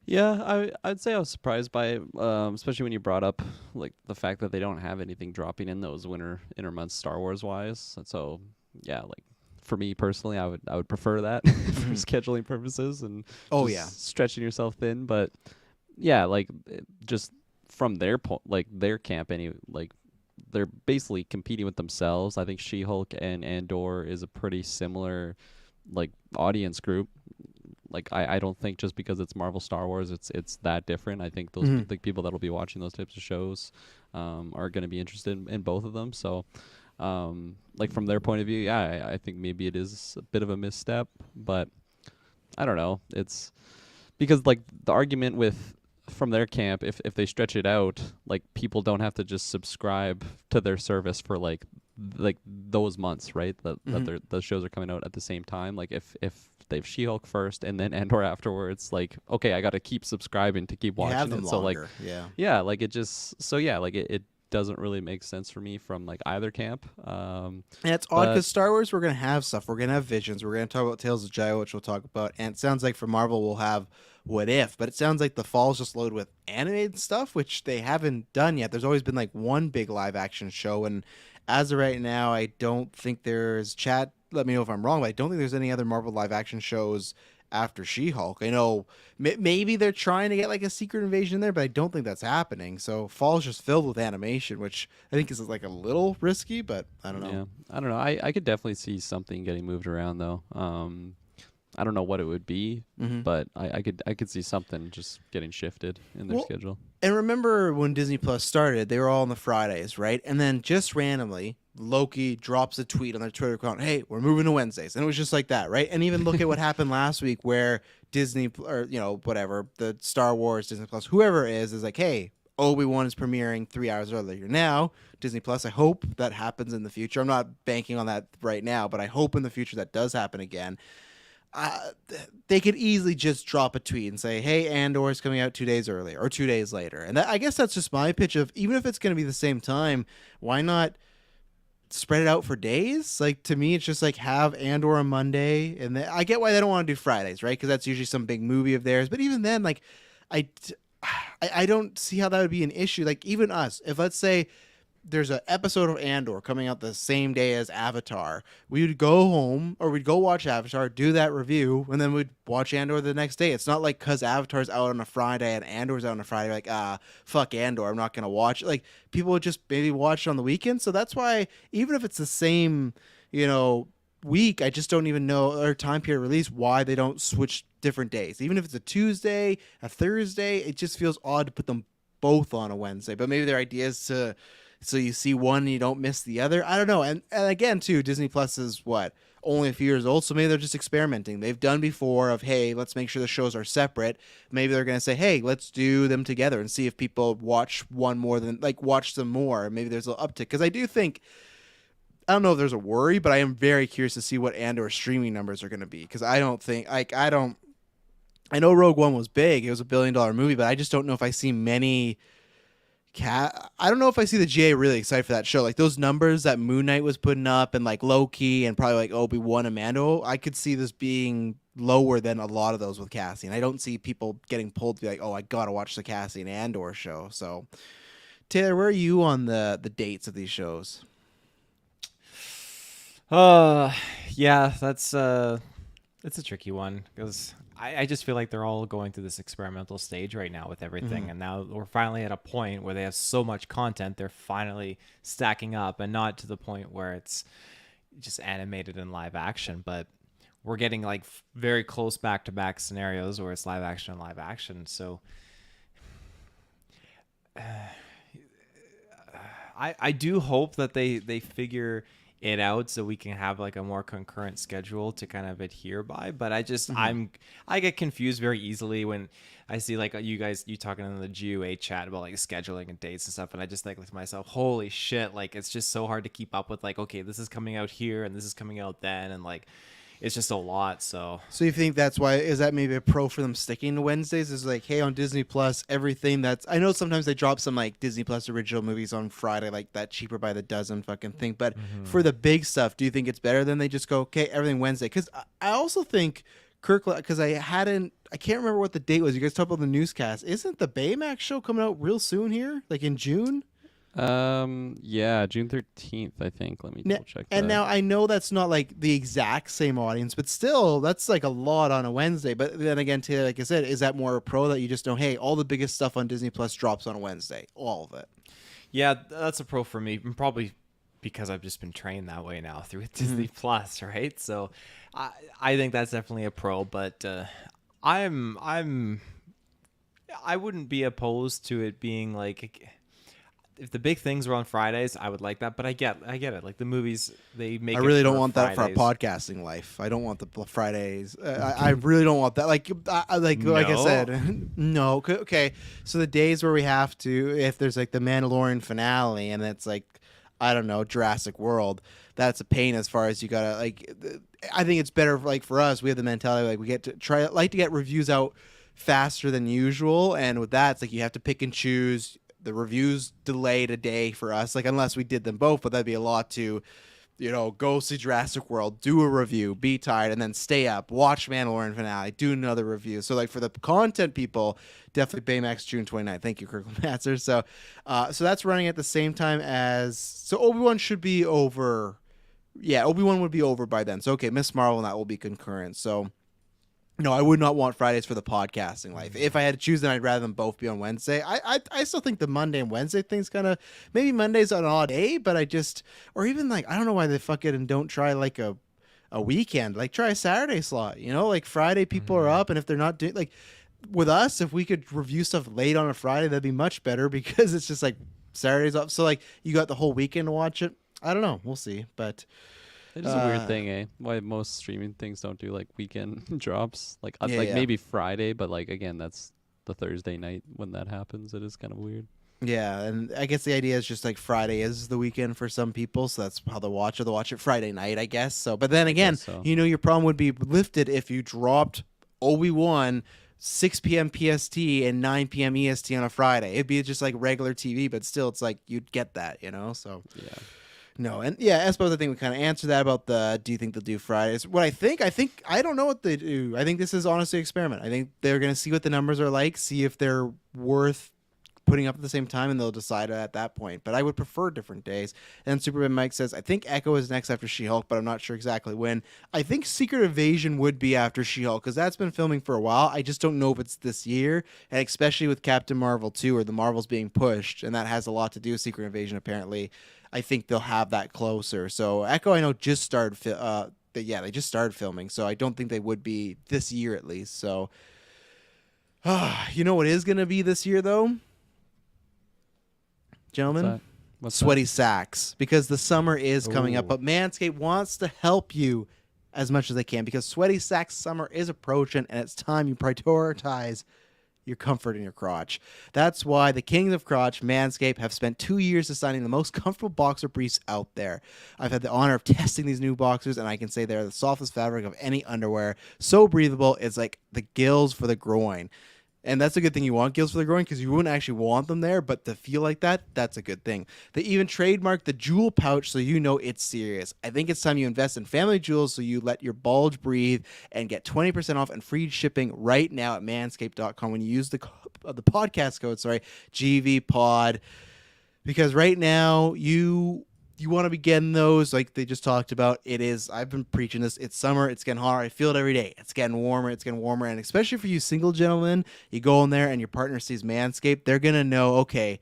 Yeah, I'd say I was surprised by it, especially when you brought up like the fact that they don't have anything dropping in those winter months Star Wars wise. So yeah, like for me personally, I would prefer that for scheduling purposes and stretching yourself thin. But yeah, like just from their their camp, they're basically competing with themselves. I think She-Hulk and Andor is a pretty similar audience group. I don't think just because it's Marvel Star Wars it's that different. I think those people that'll be watching those types of shows are going to be interested in both of them. So from their point of view, yeah, I think maybe it is a bit of a misstep, but I don't know. It's because the argument from their camp, if they stretch it out, people don't have to just subscribe to their service for those months, right? That the shows are coming out at the same time. If they have She-Hulk first and then Andor afterwards, okay, I got to keep subscribing to keep watching it. So longer. it doesn't really make sense for me from either camp. And it's odd because Star Wars, we're gonna have stuff. We're gonna have Visions. We're gonna talk about Tales of Jedi, which we'll talk about. And it sounds like for Marvel, we'll have What If. But it sounds like the fall's just loaded with animated stuff, which they haven't done yet. There's always been one big live action show, and as of right now, I don't think there's chat. Let me know if I'm wrong, but I don't think there's any other Marvel live action shows after She-Hulk. I know maybe they're trying to get a Secret Invasion in there, but I don't think that's happening. So fall's just filled with animation, which I think is a little risky, but I don't know. Yeah, I don't know. I could definitely see something getting moved around though. I don't know what it would be, but I could see something just getting shifted in their schedule. And remember when Disney Plus started, they were all on the Fridays, right? And then just randomly, Loki drops a tweet on their Twitter account, hey, we're moving to Wednesdays. And it was just like that, right? And even look at what happened last week where Disney, or, whatever, the Star Wars, Disney Plus, whoever it is like, hey, Obi-Wan is premiering 3 hours earlier. Now, Disney Plus, I hope that happens in the future. I'm not banking on that right now, but I hope in the future that does happen again. They could easily just drop a tweet and say, hey, Andor is coming out 2 days earlier or 2 days later. And I guess that's just my pitch of, even if it's going to be the same time, why not spread it out for days? To me, it's just have Andor on Monday. And I get why they don't want to do Fridays, right? Because that's usually some big movie of theirs. But even then, I don't see how that would be an issue. Even us, if let's say there's an episode of Andor coming out the same day as Avatar, we would go home or we'd go watch Avatar, do that review, and then we'd watch Andor the next day. It's not because Avatar's out on a Friday and Andor's out on a Friday, fuck Andor, I'm not going to watch it. People would just maybe watch it on the weekend. So that's why, even if it's the same, week, I just don't even know, or time period release, why they don't switch different days. Even if it's a Tuesday, a Thursday, it just feels odd to put them both on a Wednesday. But maybe their idea is so you see one and you don't miss the other. I don't know. And again, too, Disney Plus is only a few years old, so maybe they're just experimenting. They've done before of, hey, let's make sure the shows are separate. Maybe they're going to say, hey, let's do them together and see if people watch one more than, watch them more. Maybe there's a little uptick. Because I do think, I don't know if there's a worry, but I am very curious to see what Andor streaming numbers are going to be. Because I don't think, I know Rogue One was big. It was $1 billion movie, but I just don't know if I see many... I don't know if I see the GA really excited for that show. Those numbers that Moon Knight was putting up and Loki and probably Obi-Wan and Mando, I could see this being lower than a lot of those with Cassie. And I don't see people getting pulled to be I gotta watch the Cassie and Andor show. So Taylor, where are you on the dates of these shows? Yeah, that's it's a tricky one because I just feel like they're all going through this experimental stage right now with everything, and now we're finally at a point where they have so much content, they're finally stacking up, and not to the point where it's just animated in live action, but we're getting like very close back-to-back scenarios where it's live action and live action. So I do hope that they figure it out so we can have like a more concurrent schedule to kind of adhere by, but I just I get confused very easily when I see like you talking in the GUA chat about like scheduling and dates and stuff, and I just think to myself, holy shit, like it's just so hard to keep up with, like, okay, this is coming out here and this is coming out then, and like it's just a lot. So you think that's why, is that maybe a pro for them sticking to Wednesdays? Is like, hey, on Disney Plus, everything that's, I know sometimes they drop some like Disney Plus original movies on Friday, like that cheaper by the dozen fucking thing. But for the big stuff, do you think it's better than they just go, okay, everything Wednesday? Because I also think Kirklin, because I can't remember what the date was. You guys talked about the newscast. Isn't the Baymax show coming out real soon here? Like in June? Yeah, June 13th, I think. Let me double check that. And now I know that's not like the exact same audience, but still, that's like a lot on a Wednesday. But then again, Taylor, like I said, is that more a pro that you just know, hey, all the biggest stuff on Disney Plus drops on a Wednesday, all of it? yeah, that's a pro for me, and probably because I've just been trained that way now through Disney Plus, right? So I think that's definitely a pro, but I wouldn't be opposed to it being like, if the big things were on Fridays, I would like that. But I get it. Like the movies, they make. I really don't want that for our podcasting life. I don't want the Fridays. I really don't want that. Like I said, no. Okay, so the days where we have to, if there's like the Mandalorian finale and it's like, I don't know, Jurassic World, that's a pain as far as you gotta like. I think it's better like for us. We have the mentality like we get to to get reviews out faster than usual, and with that, it's like you have to pick and choose. The reviews delayed a day for us, like unless we did them both, but that'd be a lot to, go see Jurassic World, do a review, be tired, and then stay up, watch Mandalorian finale, do another review. So like for the content people, definitely Baymax June 29th. Thank you, Kirklin Matzer. So that's running at the same time as, so Obi-Wan should be over. Yeah, Obi-Wan would be over by then. So okay, Miss Marvel and that will be concurrent. So no, I would not want Fridays for the podcasting life. If I had to choose, then I'd rather them both be on Wednesday. I still think the Monday and Wednesday thing's kind of, maybe Monday's an odd day, but or even like, I don't know why they fuck it and don't try like a weekend, like try a Saturday slot, like Friday people are up, and if they're not doing, like with us, if we could review stuff late on a Friday, that'd be much better because it's just like Saturday's off. So like you got the whole weekend to watch it. I don't know. We'll see, but. It is a weird thing, eh? Why most streaming things don't do like weekend drops, like maybe Friday, but like again, that's the Thursday night when that happens. It is kind of weird. Yeah, and I guess the idea is just like Friday is the weekend for some people, so that's how they'll watch it. They'll watch it Friday night, I guess. So, but then again, your problem would be lifted if you dropped Obi-Wan 6 p.m. PST and 9 p.m. EST on a Friday. It'd be just like regular TV, but still, it's like you'd get that, So yeah. No, and yeah, I suppose I think we kind of answered that about do you think they'll do Fridays? What I think I don't know what they do. I think this is honestly an experiment. I think they're going to see what the numbers are like, see if they're worth putting up at the same time, and they'll decide at that point. But I would prefer different days. And Superman Mike says, I think Echo is next after She-Hulk, but I'm not sure exactly when. I think Secret Invasion would be after She-Hulk, because that's been filming for a while. I just don't know if it's this year, and especially with Captain Marvel 2, or the Marvels being pushed, and that has a lot to do with Secret Invasion, apparently. I think they'll have that closer. So Echo, I know, just started. They just started filming, so I don't think they would be this year at least. So, you know what is going to be this year though, gentlemen? What's Sweaty sacks, because the summer is coming up. Ooh. But Manscaped wants to help you as much as they can, because Sweaty Sacks summer is approaching, and it's time you prioritize your comfort in your crotch. That's why the kings of crotch, Manscaped, have spent 2 years designing the most comfortable boxer briefs out there. I've had the honor of testing these new boxers, and I can say they're the softest fabric of any underwear. So breathable, it's like the gills for the groin. And that's a good thing. You want gills for the groin, because you wouldn't actually want them there, but to feel like that, that's a good thing. They even trademarked the jewel pouch, so you know it's serious. I think it's time you invest in family jewels, so you let your bulge breathe, and get 20% off and free shipping right now at manscaped.com when you use the podcast code, GVPOD. because right now you want to be getting those like they just talked about. It is, I've been preaching this, it's summer, it's getting hotter, I feel it every day, it's getting warmer, and especially for you single gentlemen, you go in there and your partner sees Manscaped, they're gonna know, okay,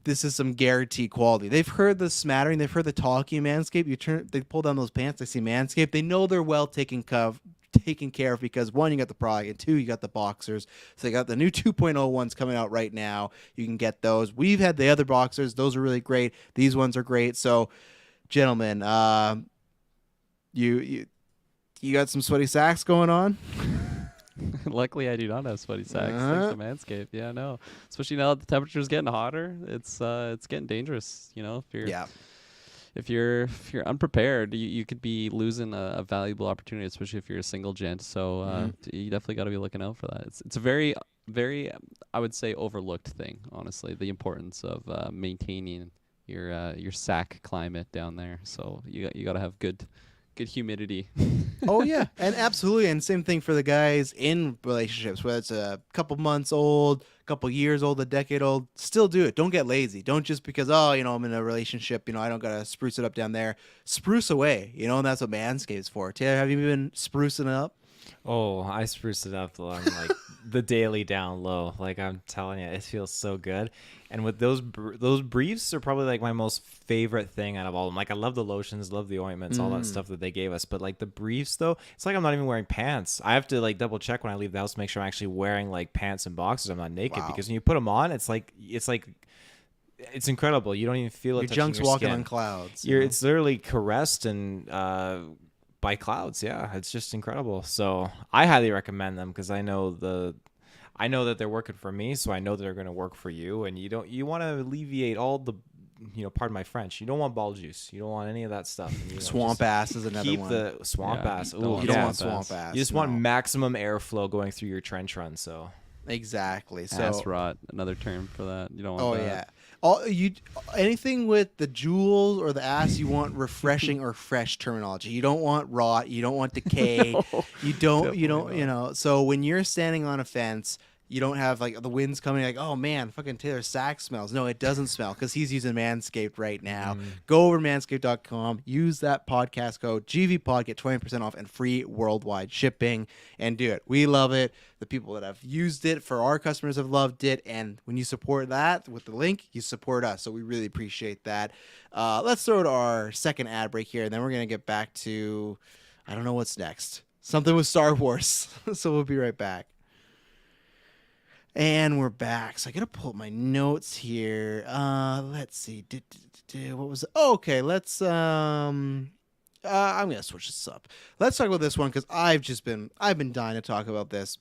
this is some guaranteed quality. They've heard the smattering, they've heard the talking of Manscaped. They pull down those pants, they see Manscaped, they know they're well taken care of because one, you got the product, and two, you got the boxers. So you got the new 2.0 ones coming out right now. You can get those. We've had the other boxers; those are really great. These ones are great. So, gentlemen, you got some sweaty sacks going on. Luckily, I do not have sweaty sacks. Thanks to Manscaped. Yeah, no. Especially now that the temperature's getting hotter, it's getting dangerous. You know, if you're unprepared, you could be losing a valuable opportunity, especially if you're a single gent. So you definitely got to be looking out for that. It's a very, very, I would say, overlooked thing. Honestly, the importance of maintaining your sack climate down there. So you got to have good humidity. Oh yeah, and absolutely, and same thing for the guys in relationships, whether it's a couple months old, couple years old, a decade old. Still do it. Don't get lazy. Don't just because I'm in a relationship, I don't gotta spruce it up down there. Spruce away, and that's what Manscaped's for. Taylor, have you been sprucing it up? Oh, I spruced it up on like the daily down low. Like I'm telling you, it feels so good. And with those briefs are probably like my most favorite thing out of all of them. Like I love the lotions, love the ointments, all that stuff that they gave us. But like the briefs though, it's like I'm not even wearing pants. I have to like double check when I leave the house to make sure I'm actually wearing like pants and boxers. I'm not naked because when you put them on, it's incredible. You don't even feel it. Your touching junk's your walking skin. On clouds. It's literally caressed and by clouds. Yeah, it's just incredible. So I highly recommend them because I know that they're working for me, so I know that they're going to work for you. And you want to alleviate all the, pardon my French, you don't want ball juice. You don't want any of that stuff. Swamp ass is another one. Keep the swamp ass. You don't want swamp ass. You just want maximum airflow going through your trench run. So exactly. So ass rot, another term for that. You don't want that. Anything with the jewels or the ass, you want refreshing or fresh terminology. You don't want rot. You don't want decay. You don't. So when you're standing on a fence, you don't have like the winds coming like, oh man, fucking Taylor's sack smells. No, it doesn't smell because he's using Manscaped right now. Go over to manscaped.com, use that podcast code GVPOD, get 20% off and free worldwide shipping, and do it. We love it. The people that have used it for our customers have loved it, and when you support that with the link, you support us. So we really appreciate that. Let's throw to our second ad break here, and then we're gonna get back to, I don't know what's next. Something with Star Wars. So we'll be right back. And we're back. So I gotta pull up my notes here. Let's see. What was it? Oh, okay, let's I'm gonna switch this up. Let's talk about this one because I've been dying to talk about this.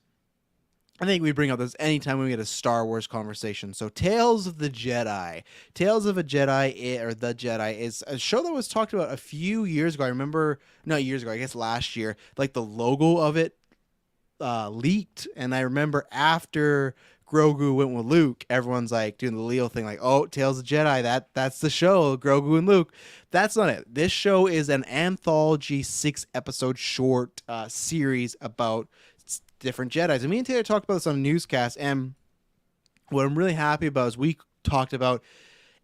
I think we bring up this anytime we get a Star Wars conversation. So Tales of the Jedi. Tales of a Jedi, or The Jedi, is a show that was talked about a few years ago. I remember, not years ago, I guess last year, like the logo of it leaked, and I remember after Grogu went with Luke, everyone's like doing the Leo thing, like, oh, Tales of Jedi, that's the show, Grogu and Luke. That's not it. This show is an anthology 6-episode short series about different Jedis. And me and Taylor talked about this on a newscast, and what I'm really happy about is we talked about,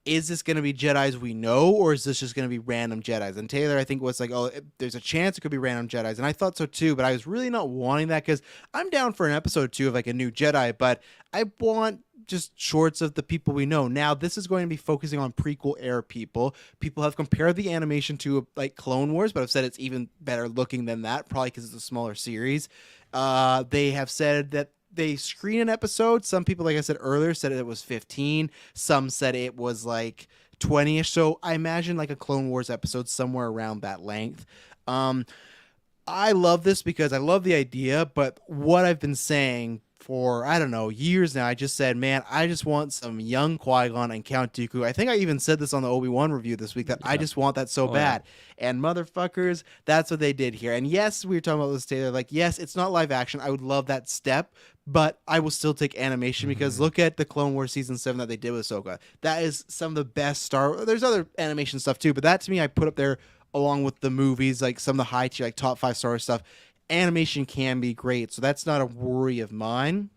is this going to be Jedis we know, or is this just going to be random Jedis? And Taylor, I think, was like, oh, there's a chance it could be random Jedis. And I thought so too, but I was really not wanting that because I'm down for an episode 2 of like a new Jedi, but I want just shorts of the people we know. Now, this is going to be focusing on prequel era people. People have compared the animation to like Clone Wars, but have said it's even better looking than that, probably because it's a smaller series. They have said that they screen an episode. Some people, like I said earlier, said it was 15. Some said it was like 20-ish. So I imagine like a Clone Wars episode somewhere around that length. I love this because I love the idea, but what I've been saying for, I don't know, years now, I just said, man, I just want some young Qui-Gon and Count Dooku. I think I even said this on the Obi-Wan review this week, that I just want that so bad. Yeah. And motherfuckers, that's what they did here. And yes, we were talking about this today. Like, yes, it's not live action. I would love that step, but I will still take animation because look at the Clone Wars Season 7 that they did with Ahsoka. That is some of the best There's other animation stuff too, but that to me, I put up there along with the movies, like some of the high tier, like top 5 Star Wars stuff. Animation can be great, so that's not a worry of mine.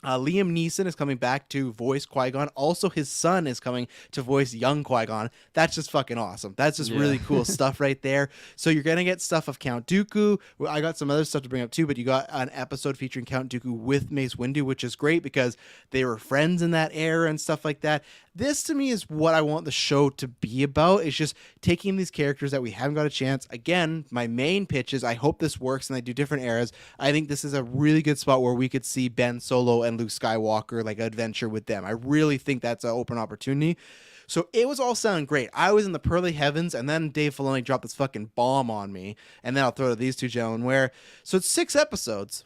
Liam Neeson is coming back to voice Qui-Gon. Also, his son is coming to voice young Qui-Gon. That's just fucking awesome. That's just really cool stuff right there. So you're going to get stuff of Count Dooku. I got some other stuff to bring up too, but you got an episode featuring Count Dooku with Mace Windu, which is great because they were friends in that era and stuff like that. This, to me, is what I want the show to be about. It's just taking these characters that we haven't got a chance. Again, my main pitch is I hope this works and they do different eras. I think this is a really good spot where we could see Ben Solo and Luke Skywalker like adventure with them. I really think that's an open opportunity. So it was all sounding great. I was in the pearly heavens, and then Dave Filoni dropped this fucking bomb on me, and then I'll throw to these two gentlemen. So it's 6 episodes.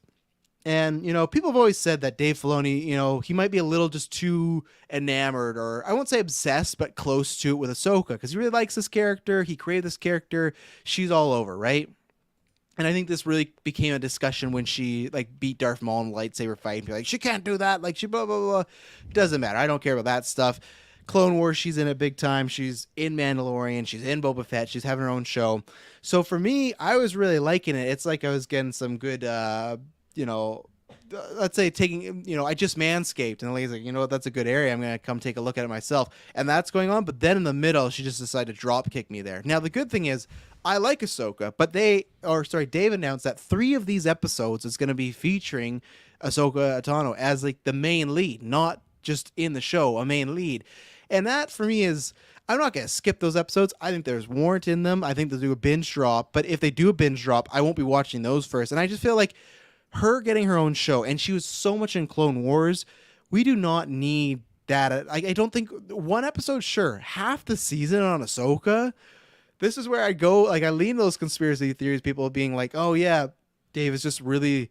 And, you know, people have always said that Dave Filoni, you know, he might be a little just too enamored, or I won't say obsessed, but close to it with Ahsoka, because he really likes this character. He created this character. She's all over, right? And I think this really became a discussion when she, like, beat Darth Maul in a lightsaber fight. And be like, she can't do that. Like, she blah, blah, blah. Doesn't matter. I don't care about that stuff. Clone Wars, she's in it big time. She's in Mandalorian. She's in Boba Fett. She's having her own show. So for me, I was really liking it. It's like I was getting some good... you know, let's say taking, you know, I just manscaped, and the lady's like, you know what, that's a good area. I'm going to come take a look at it myself. And that's going on. But then in the middle, she just decided to drop kick me there. Now, the good thing is I like Ahsoka, but Dave announced that 3 of these episodes is going to be featuring Ahsoka Tano as like the main lead, not just in the show, a main lead. And that for me is, I'm not going to skip those episodes. I think there's warrant in them. I think they'll do a binge drop. But if they do a binge drop, I won't be watching those first. And I just feel like her getting her own show, and she was so much in Clone Wars, we do not need that. I don't think one episode, sure, half the season on Ahsoka. This is where I go, like, I lean those conspiracy theories, people being like, oh yeah, Dave is just really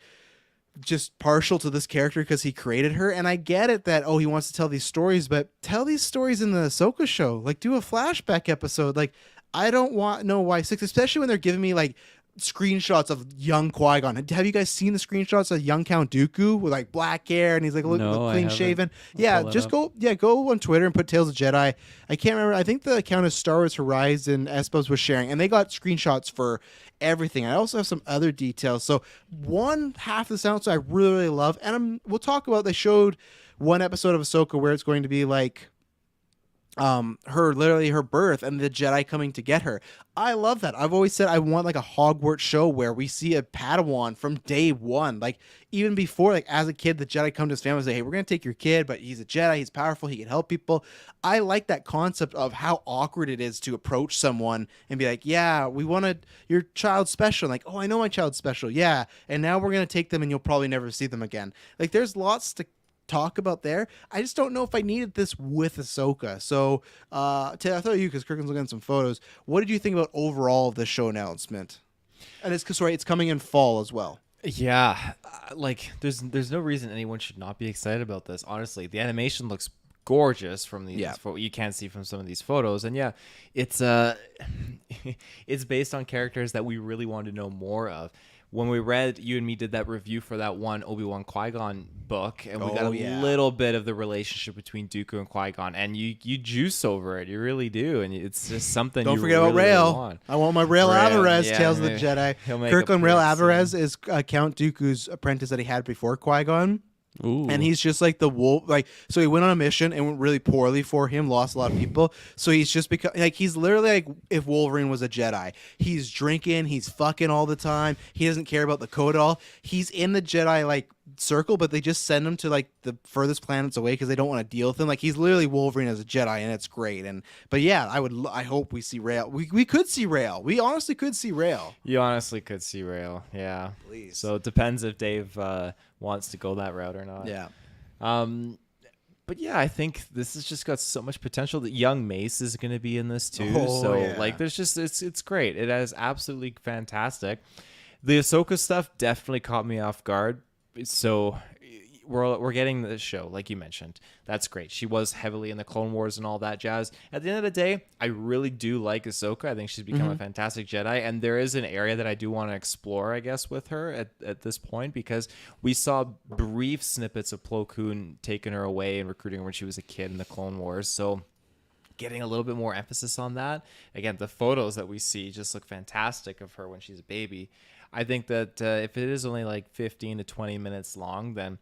just partial to this character because he created her. And I get it that, oh, he wants to tell these stories, but tell these stories in the Ahsoka show. Like, do a flashback episode. Like, I don't want no Y6, especially when they're giving me like screenshots of young Qui-Gon. Have you guys seen the screenshots of young Count Dooku with like black hair and he's like No, clean shaven? I'll Yeah, pull that just up. go on Twitter and put Tales of Jedi. I can't remember. I think the account is Star Wars Horizon Espos was sharing, and they got screenshots for everything. I also have some other details. So one half of the sound I really, really love, and we'll talk about. They showed one episode of Ahsoka where it's going to be like her birth and the Jedi coming to get her. I love that. I've always said I want like a Hogwarts show where we see a Padawan from day one. Like even before, like as a kid, the Jedi come to his family and say, hey, we're going to take your kid, but he's a Jedi. He's powerful. He can help people. I like that concept of how awkward it is to approach someone and be like, yeah, we wanted your child's special. Like, oh, I know my child's special. Yeah. And now we're going to take them and you'll probably never see them again. Like there's lots to talk about there. I just don't know if I needed this with Ahsoka. So, Taylor, I thought you, because Kirklin's looking at some photos. What did you think about overall the show announcement? And it's coming in fall as well. Yeah, like there's no reason anyone should not be excited about this. Honestly, the animation looks gorgeous from these. Yeah. You can't see from some of these photos, and yeah, it's it's based on characters that we really want to know more of. When we read, you and me did that review for that one Obi-Wan Qui-Gon book, and we got a little bit of the relationship between Dooku and Qui-Gon, and you juice over it. You really do, and it's just something. Don't you forget really, about Rael. really want. I want my Rael Rael, Alvarez, yeah, Tales of the maybe Jedi. he'll make Kirklin Rael appearance, Alvarez is Count Dooku's apprentice that he had before Qui-Gon. Ooh. And he's just like the wolf, like, so he went on a mission and went really poorly for him, lost a lot of people. So he's just become like, he's literally like if Wolverine was a Jedi. He's drinking, he's fucking all the time. He doesn't care about the code at all. He's in the Jedi like circle, but they just send him to like the furthest planets away because they don't want to deal with him. Like he's literally Wolverine as a Jedi, and it's great. But yeah, I hope we see Rael. We could see Rael. We honestly could see Rael. You honestly could see Rael, yeah. Please. So it depends if Dave wants to go that route or not. Yeah. But yeah, I think this has just got so much potential. That young Mace is going to be in this too. Oh, so yeah. like, there's just it's great. It is absolutely fantastic. The Ahsoka stuff definitely caught me off guard. So we're getting this show, like you mentioned. That's great. She was heavily in the Clone Wars and all that jazz. At the end of the day, I really do like Ahsoka. I think she's become a fantastic Jedi, and there is an area that I do want to explore, I guess, with her at this point, because we saw brief snippets of Plo Koon taking her away and recruiting her when she was a kid in the Clone Wars. So getting a little bit more emphasis on that. Again, the photos that we see just look fantastic of her when she's a baby. I think that if it is only like 15 to 20 minutes long, then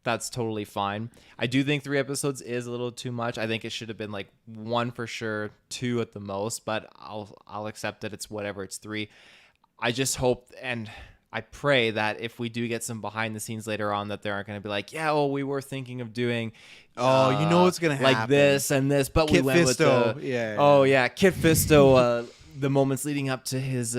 That's totally fine. I do think 3 episodes is a little too much. I think it should have been like 1 for sure, 2 at the most, but I'll accept that it's whatever, it's 3. I just hope and I pray that if we do get some behind the scenes later on, that they aren't going to be like, yeah, well, we were thinking of doing, you know what's going to happen. Like this and this, but Kit we went Fisto. with the, Yeah. oh yeah, Kit Fisto, the moments leading up to his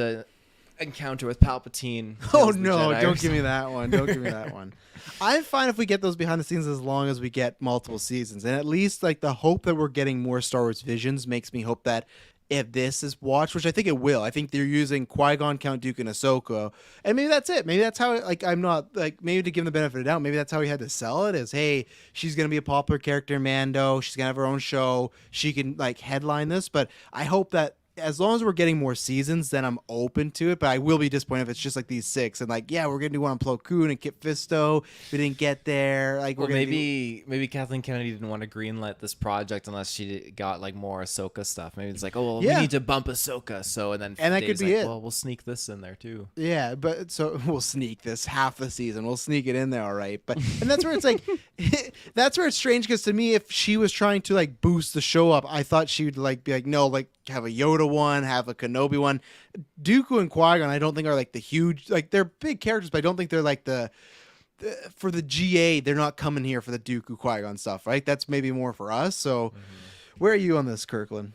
encounter with Palpatine. Oh kills the no, Jedi or don't give me that one. Don't give me that one. I'm fine if we get those behind the scenes as long as we get multiple seasons. And at least like the hope that we're getting more Star Wars Visions makes me hope that if this is watched, which I think it will, I think they're using Qui-Gon, Count Dooku, and Ahsoka. And maybe that's it. Maybe that's how, like, I'm not, like, maybe to give them the benefit of the doubt, maybe that's how he had to sell it is, hey, she's going to be a popular character in Mando. She's going to have her own show. She can, like, headline this. But I hope that as long as we're getting more seasons, then I'm open to it. But I will be disappointed if it's just like these 6 and like, yeah, we're gonna do one on Plo Koon and Kit Fisto. We didn't get there. Like, well, we're gonna maybe Kathleen Kennedy didn't want to greenlight this project unless she got like more Ahsoka stuff. Maybe it's like, oh, well, we need to bump Ahsoka. So and that could Dave's be like, it. Well, we'll sneak this in there too. Yeah, but so we'll sneak this half the season. We'll sneak it in there, all right. But and that's where it's like, that's where it's strange because to me, if she was trying to like boost the show up, I thought she would like be like, no, like have a Yoda one, have a Kenobi one. Dooku and Qui-Gon, I don't think are like the huge, like they're big characters, but I don't think they're like the for the GA. They're not coming here for the Dooku Qui-Gon stuff, right? That's maybe more for us. So, where are you on this, Kirklin?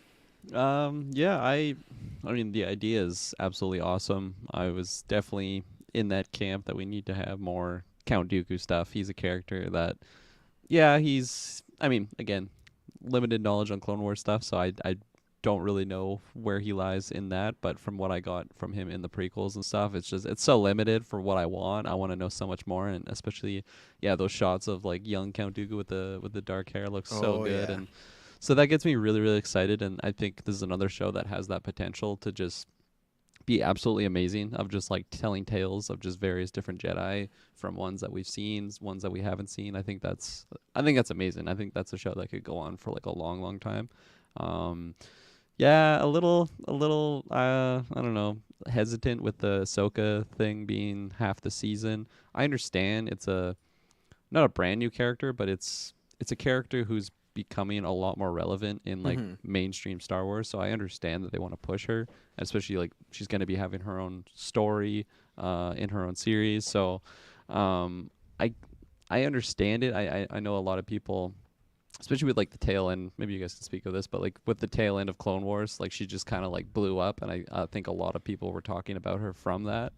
Yeah, I mean, the idea is absolutely awesome. I was definitely in that camp that we need to have more Count Dooku stuff. He's a character that, yeah, I mean, again, limited knowledge on Clone Wars stuff, so I don't really know where he lies in that, but from what I got from him in the prequels and stuff, it's so limited for what I want. I want to know so much more, and especially, yeah, those shots of like young Count Dooku with the dark hair looks so good, and so that gets me really, really excited. And I think this is another show that has that potential to just be absolutely amazing, of just like telling tales of just various different Jedi, from ones that we've seen, ones that we haven't seen. I think that's amazing. I think that's a show that could go on for like a long, long time. Yeah, a little, I don't know, hesitant with the Ahsoka thing being half the season. I understand it's not a brand new character, but it's a character who's becoming a lot more relevant in like mainstream Star Wars. So I understand that they want to push her, especially like she's going to be having her own story in her own series. So I understand it. I know a lot of people, especially with like the tail end, maybe you guys can speak of this, but like with the tail end of Clone Wars, like she just kind of like blew up, and I think a lot of people were talking about her from that.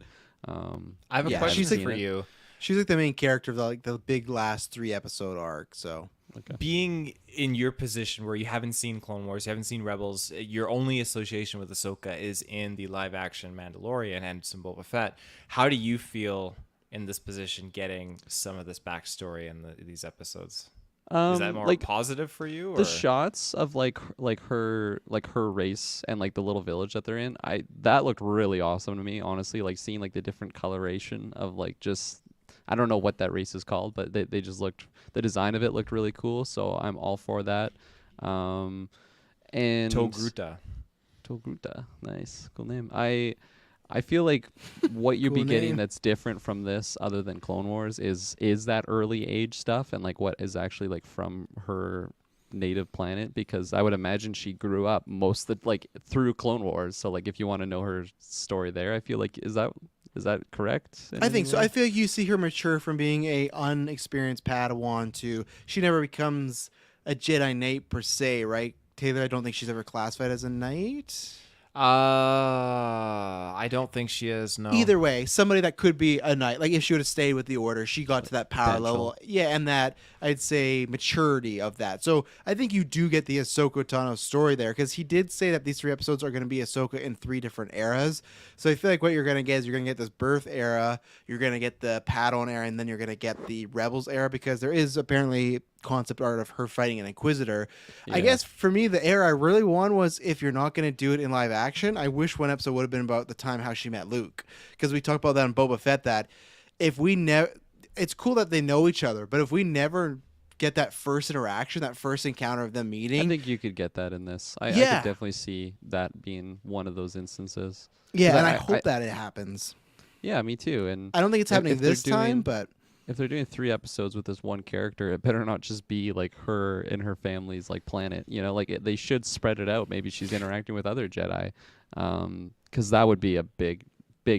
I have a question for you. She's like the main character of the big last 3 episode arc. So being in your position where you haven't seen Clone Wars, you haven't seen Rebels, your only association with Ahsoka is in the live action Mandalorian and some Boba Fett. How do you feel in this position getting some of this backstory in these episodes? Is that more like positive for you? Or? The shots of like her race and like the little village that they're in, that looked really awesome to me, honestly. Like seeing like the different coloration of like just, I don't know what that race is called, but they just looked, the design of it looked really cool. So I'm all for that. And Togruta, nice, cool name. I feel like what you'd be getting that's different from this, other than Clone Wars, is that early age stuff and like what is actually like from her native planet, because I would imagine she grew up like through Clone Wars. So like if you want to know her story there, I feel like is that correct? I think so. I feel like you see her mature from being a unexperienced Padawan to she never becomes a Jedi Knight per se, right? Taylor, I don't think she's ever classified as a knight. I don't think she is. No. Either way, somebody that could be a knight. Like if she would have stayed with the Order, she got to that power level. Yeah, and that I'd say maturity of that. So I think you do get the Ahsoka Tano story there, because he did say that these 3 episodes are going to be Ahsoka in 3 different eras. So I feel like what you're going to get is you're going to get this birth era, you're going to get the Padawan era, and then you're going to get the Rebels era, because there is apparently concept art of her fighting an Inquisitor. Yeah. I guess for me, the era I really want was, if you're not going to do it in live action, I wish one episode would have been about the time how she met Luke, because we talked about that in Boba Fett, that if we never, it's cool that they know each other, but if we never get that first interaction, that first encounter of them meeting, I think you could get that in this. I could definitely see that being one of those instances. Yeah, and I hope that it happens. Yeah, me too. And I don't think it's happening this time, but if they're doing 3 episodes with this one character, it better not just be like her and her family's like planet. You know, like they should spread it out. Maybe she's interacting with other Jedi, because that would be a big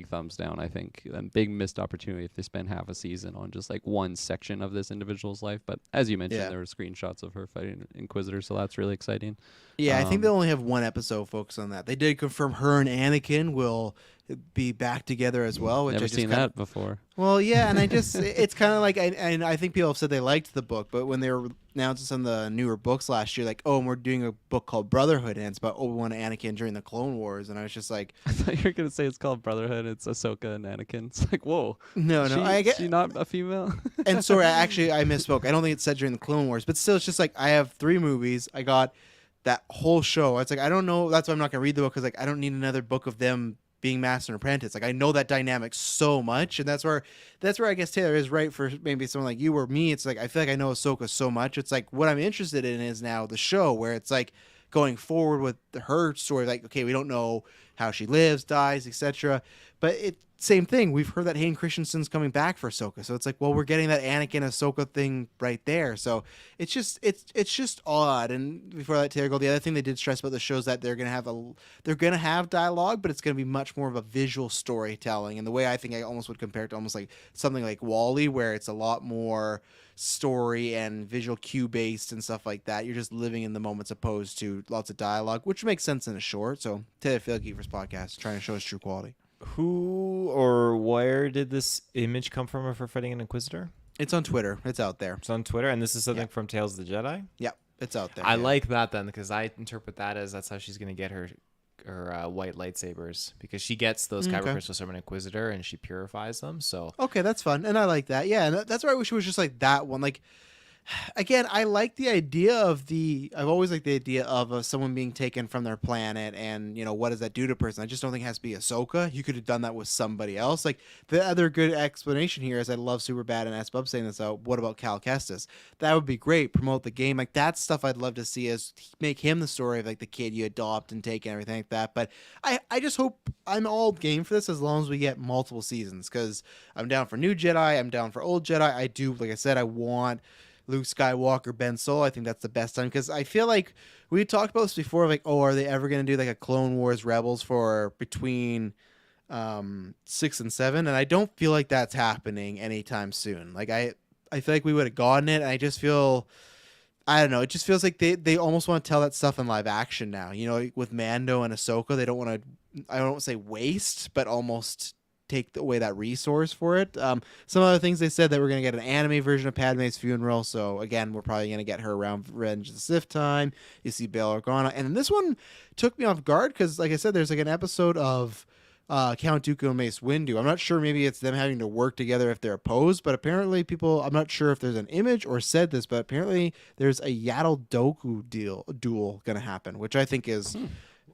thumbs down, I think, and big missed opportunity if they spend half a season on just like one section of this individual's life. But as you mentioned, there were screenshots of her fighting Inquisitor, so that's really exciting. Yeah, I think they only have one episode focused on that. They did confirm her and Anakin will be back together as well, which Never I just seen that before. Well, yeah, and I just it's kind of like, and I think people have said they liked the book, but when they were announcing some of the newer books last year, like, oh, and we're doing a book called Brotherhood, and it's about Obi-Wan and Anakin during the Clone Wars, and I was just like, I thought you were gonna say it's called Brotherhood. It's Ahsoka and Anakin. It's like, whoa, no, I get, she not a female. and sorry, actually, I misspoke. I don't think it's said during the Clone Wars, but still, it's just like I have 3 movies. I got that whole show. It's like I don't know. That's why I'm not gonna read the book, because like I don't need another book of them being master and apprentice. Like I know that dynamic so much, and that's where I guess Taylor is right for maybe someone like you or me. It's like I feel like I know Ahsoka so much. It's like what I'm interested in is now the show, where it's like going forward with her story. Like, okay, we don't know how she lives, dies, etc. But it same thing. We've heard that Hayden Christensen's coming back for Ahsoka, so it's like, well, we're getting that Anakin Ahsoka thing right there. So it's just odd. And before that, Taylor, the other thing they did stress about the show is that they're gonna have dialogue, but it's gonna be much more of a visual storytelling. And the way I think I almost would compare it to almost like something like WALL-E, where it's a lot more story and visual cue based and stuff like that. You're just living in the moments opposed to lots of dialogue, which makes sense in a short. So Taylor Field GeekVerse podcast trying to show us true quality. Who or where did this image come from of her fighting an Inquisitor? It's on Twitter. It's out there. It's on Twitter, and this is something from Tales of the Jedi? Yep, it's out there. I like that then, because I interpret that as that's how she's going to get her white lightsabers, because she gets those kyber crystals from an Inquisitor and she purifies them. So okay, that's fun, and I like that. Yeah, and that's why I wish it was just like that one. Like, again, I like the idea of I've always liked the idea of someone being taken from their planet, and what does that do to a person? I just don't think it has to be Ahsoka. You could have done that with somebody else. Like the other good explanation here is I love Superbad and S-Bub saying this out. What about Cal Kestis? That would be great. Promote the game. Like that's stuff I'd love to see, as make him the story of like the kid you adopt and take and everything like that. But I just hope I'm all game for this as long as we get multiple seasons, because I'm down for new Jedi. I'm down for old Jedi. I do, like I said, I want Luke Skywalker, Ben Solo. I think that's the best time, because I feel like we talked about this before, like, oh, are they ever going to do like a Clone Wars Rebels for between 6 and 7? And I don't feel like that's happening anytime soon. Like I feel like we would have gotten it, and I just feel, I don't know, it just feels like they almost want to tell that stuff in live action now. With Mando and Ahsoka, they don't want to, I don't want to say waste, but almost take away that resource for it. Some other things they said that we're going to get an anime version of Padme's funeral. So again, we're probably going to get her around Revenge of the Sith time. You see Bail Organa. And this one took me off guard, because like I said, there's like an episode of Count Dooku and Mace Windu. I'm not sure, maybe it's them having to work together if they're opposed, but apparently I'm not sure if there's an image or said this, but apparently there's a Yaddle Dooku duel going to happen, which I think is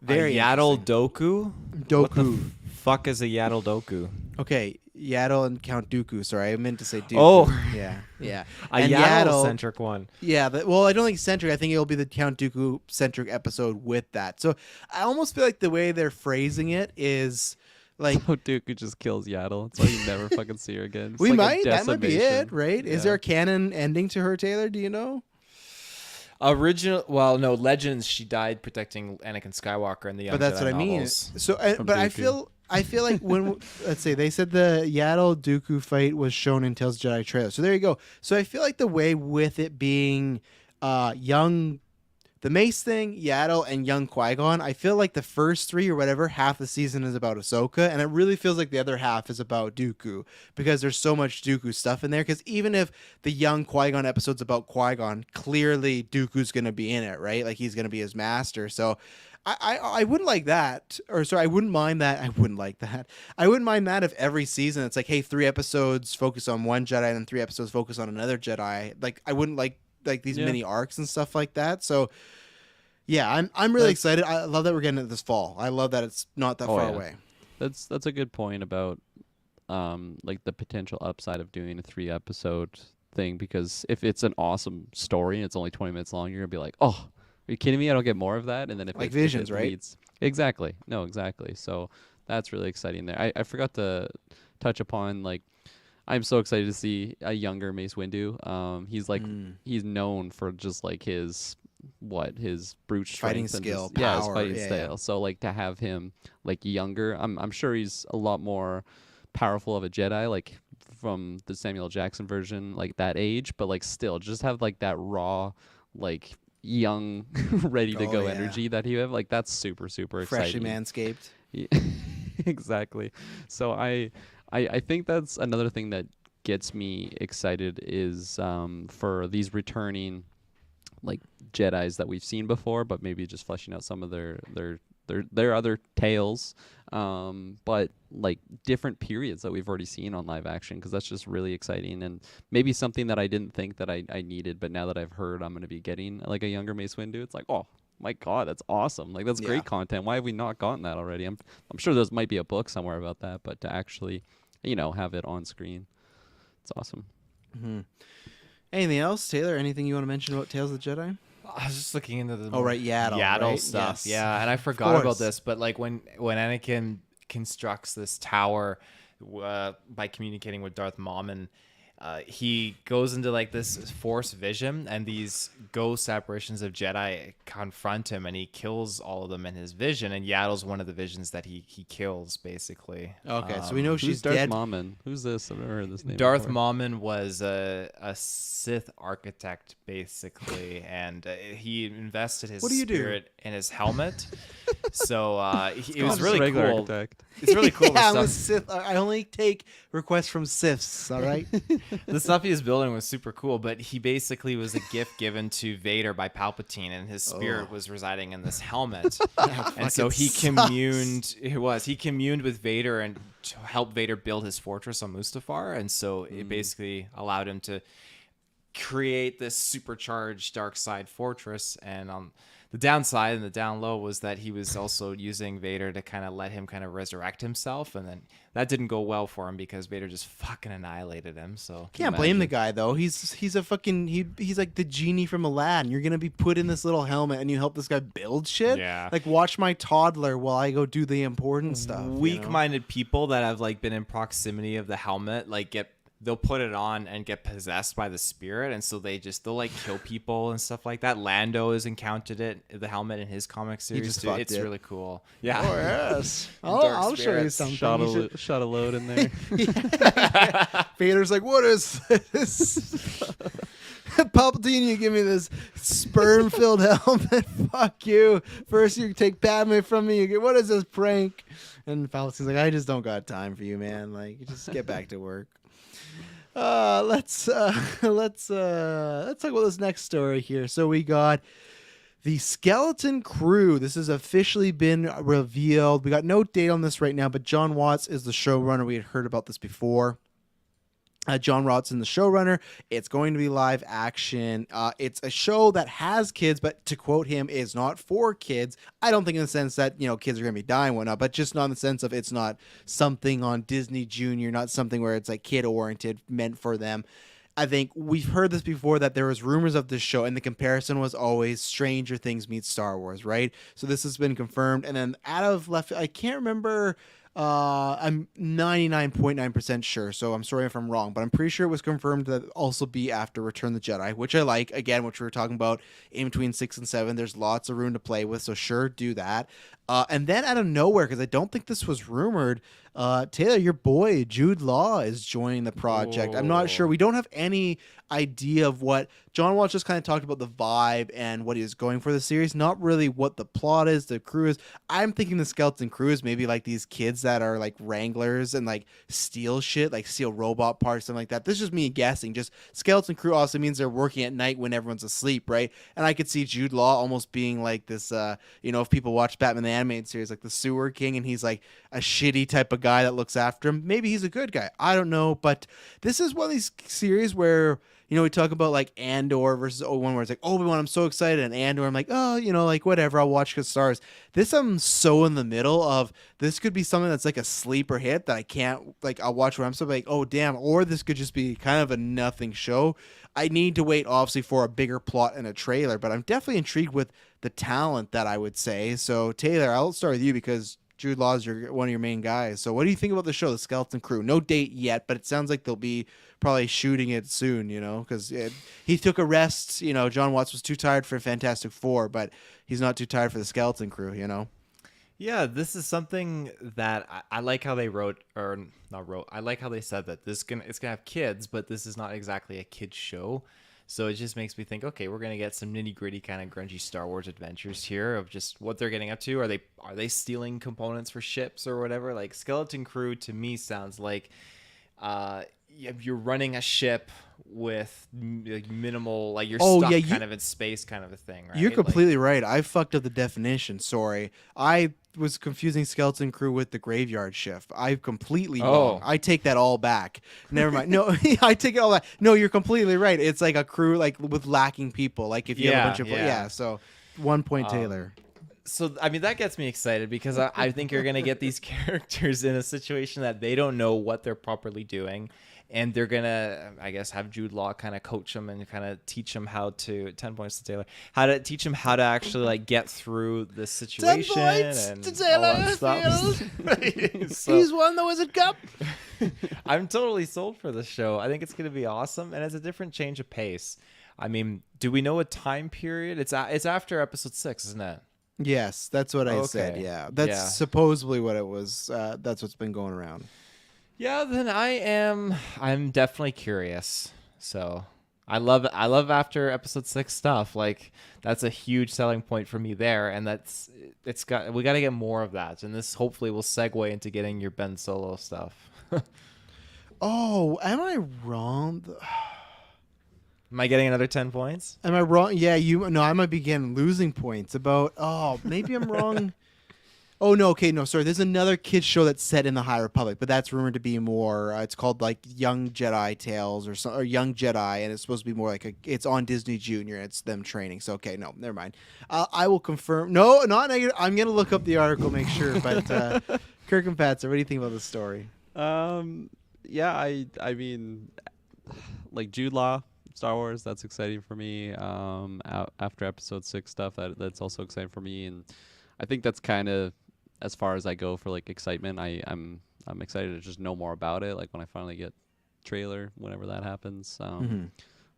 very Yaddle Dooku? Dooku. What the fuck is a Yaddle Dooku? Okay, Yaddle and Count Dooku. Sorry, I meant to say Dooku. Oh. Yeah. A Yaddle-centric one. Yeah, well, I don't think centric. I think it'll be the Count Dooku-centric episode with that. So I almost feel like the way they're phrasing it is like... So Dooku just kills Yaddle. It's like you never fucking see her again. It's we like might. That might be it, right? Yeah. Is there a canon ending to her, Taylor? Do you know? Legends, she died protecting Anakin Skywalker in the Young But that's Jedi what I mean. novels. So, but Dooku. I feel like when let's say they said the Yaddle Dooku fight was shown in Tales of Jedi trailer. So there you go. So I feel like the way with it being young, the Mace thing, Yaddle, and young Qui-Gon, I feel like the first 3 or whatever, half the season is about Ahsoka, and it really feels like the other half is about Dooku, because there's so much Dooku stuff in there. Because even if the young Qui-Gon episode's about Qui-Gon, clearly Dooku's going to be in it, right? Like he's going to be his master. So I wouldn't like that. Or sorry, I wouldn't mind that. I wouldn't like that. I wouldn't mind that if every season it's like, hey, 3 episodes focus on one Jedi and then 3 episodes focus on another Jedi. Like I wouldn't like these mini arcs and stuff like that. So yeah, I'm really excited. I love that we're getting it this fall. I love that it's not that far away. That's a good point about like the potential upside of doing a 3-episode thing, because if it's an awesome story and it's only 20 minutes long, you're gonna be like, oh, are you kidding me? I don't get more of that. And then if like it, Visions, if it right? leads, exactly. No, exactly. So that's really exciting there. I forgot to touch upon like I'm so excited to see a younger Mace Windu. He's like he's known for just like his brute strength Fighting and skill, his power, fighting yeah, style. yeah. So like to have him like younger, I'm sure he's a lot more powerful of a Jedi, like from the Samuel Jackson version, like that age. But like still, just have like that raw, like young, ready to Oh, go yeah. energy that he have. Like that's super super Freshly exciting. manscaped. Yeah, exactly. So I think that's another thing that gets me excited is for these returning like Jedis that we've seen before, but maybe just fleshing out some of their other tales, but like different periods that we've already seen on live action, because that's just really exciting and maybe something that I didn't think that I needed, but now that I've heard I'm going to be getting like a younger Mace Windu, it's like, oh my god, that's awesome. Like that's Yeah. great content. Why have we not gotten that already? I'm sure there might be a book somewhere about that, but to actually, have it on screen, it's awesome. Mm-hmm. Anything else, Taylor? Anything you want to mention about Tales of the Jedi? I was just looking into the Oh, right, Yaddle, right? stuff. Yes. Yeah, and I forgot course. about this, but like when Anakin constructs this tower by communicating with Darth Mauman, he goes into like this Force vision, and these ghost apparitions of Jedi confront him, and he kills all of them in his vision. And Yaddle's one of the visions that he kills, basically. Okay, so we know Who's she's Darth dead. Mauman? Who's this? I've never heard this name. Darth before. Mauman was a Sith architect, basically, and he invested his What do you do? spirit in his helmet. So it was Just really regular cool. architect. It's really cool. Yeah, I'm the a stuff, Sith. I only take requests from Siths. All right. the stuff he was building was super cool, but he basically was a gift given to Vader by Palpatine, and his spirit was residing in this helmet. And so he fucking communed. He communed with Vader and to help Vader build his fortress on Mustafar, and so it basically allowed him to create this supercharged dark side fortress. And the downside and the down low was that he was also using Vader to kind of let him kind of resurrect himself, and then that didn't go well for him because Vader just fucking annihilated him. So Can't blame the guy though. He's a fucking he's like the genie from Aladdin. You're gonna be put in this little helmet and you help this guy build shit. Yeah. Like watch my toddler while I go do the important stuff. you know? Weak-minded people that have like been in proximity of the helmet they'll put it on and get possessed by the spirit, and so they'll like kill people and stuff like that. Lando has encountered the helmet in his comic series just too. fucked It's it. really cool. Yeah. Oh yes. I'll Dark show you spirits. something. Shot You a load in there. Vader's like, what is this? Palpatine, you give me this sperm-filled helmet. Fuck you. First you take Padme from me. You get, what is this prank? And Palpatine's like, I just don't got time for you, man. Like, just get back to work. Let's talk about this next story here. So we got the Skeleton Crew. This has officially been revealed. We got no date on this right now, but John Watts is the showrunner. We had heard about this before. John Watson, the showrunner. It's going to be live action. It's a show that has kids, but to quote him, is not for kids. I don't think in the sense that, kids are going to be dying and whatnot, but just not in the sense of it's not something on Disney Junior, not something where it's like kid-oriented, meant for them. I think we've heard this before, that there was rumors of this show, and the comparison was always Stranger Things meets Star Wars, right? So this has been confirmed. And then out of left, I can't remember... I'm 99.9% sure, so I'm sorry if I'm wrong, but I'm pretty sure it was confirmed that it'll also be after Return of the Jedi, which I like. Again, which we were talking about in between 6 and 7. There's lots of room to play with, so sure, do that. And then out of nowhere, because I don't think this was rumored, Taylor, your boy Jude Law is joining the project. I'm not sure. We don't have any idea of what John Watts just kind of talked about, the vibe and what he was going for the series, not really what the plot is, the crew is. I'm thinking the Skeleton Crew is maybe like these kids that are like wranglers and like steal shit, like steal robot parts, something like that. This is just me guessing. Just Skeleton Crew also means they're working at night when everyone's asleep, right? And I could see Jude Law almost being like this, if people watch Batman the Animated Series, like the Sewer King, and he's like a shitty type of guy that looks after him. Maybe he's a good guy. I don't know, but this is one of these series where, we talk about like Andor versus Obi-Wan, where it's like Obi-Wan, I'm so excited, and Andor, I'm like, oh, like whatever, I'll watch because stars. This, I'm so in the middle of, this could be something that's like a sleeper hit that I can't, like, I'll watch where I'm so like, oh damn, or this could just be kind of a nothing show. I need to wait, obviously, for a bigger plot and a trailer, but I'm definitely intrigued with the talent that I would say. So Taylor, I'll start with you because Jude Law's one of your main guys. So what do you think about the show, The Skeleton Crew? No date yet, but it sounds like they'll be probably shooting it soon, because he took a rest. John Watts was too tired for Fantastic Four, but he's not too tired for The Skeleton Crew, Yeah, this is something that I like how they I like how they said that it's gonna have kids, but this is not exactly a kids show. So it just makes me think, okay, we're gonna get some nitty gritty kind of grungy Star Wars adventures here of just what they're getting up to. Are they stealing components for ships or whatever? Like Skeleton Crew to me sounds like you're running a ship with minimal, like you're stuck kind of in space kind of a thing, right? You're completely right. I fucked up the definition. Sorry. I was confusing Skeleton Crew with the graveyard shift. I'm completely wrong. I take that all back. Never mind. No, I take it all back. No, you're completely right. It's like a crew like with lacking people. Like if you have a bunch of so 1 point Taylor. So, I mean, that gets me excited because I think you're going to get these characters in a situation that they don't know what they're properly doing. And they're going to, I guess, have Jude Law kind of coach them and kind of teach them how to, 10 points to Taylor, how to teach them how to actually like get through this situation. 10 points and to Taylor. All that stuff. So, he's won the Wizard Cup. I'm totally sold for this show. I think it's going to be awesome. And it's a different change of pace. I mean, do we know a time period? It's after episode 6, isn't it? Yes, that's what I said. Yeah, that's supposedly what it was. That's what's been going around. Yeah, then I'm definitely curious. So I love after episode 6 stuff. Like that's a huge selling point for me there, and we got to get more of that. And this hopefully will segue into getting your Ben Solo stuff. Oh, am I wrong? Am I getting another 10 points? Am I wrong? Yeah, I might begin losing points about. Oh, maybe I'm wrong. Oh, no, okay, no, sorry. There's another kids show that's set in the High Republic, but that's rumored to be more, it's called like Young Jedi Tales or Young Jedi, and it's supposed to be more like it's on Disney Junior, and it's them training. So, okay, no, never mind. I will confirm. No, not negative. I'm going to look up the article, make sure. But Kirk and Patzer, what do you think about the story? Yeah, I mean, like Jude Law, Star Wars, that's exciting for me. After episode 6 stuff, that's also exciting for me, and I think that's kind of as far as I go for like excitement. I'm excited to just know more about it. Like when I finally get trailer, whenever that happens.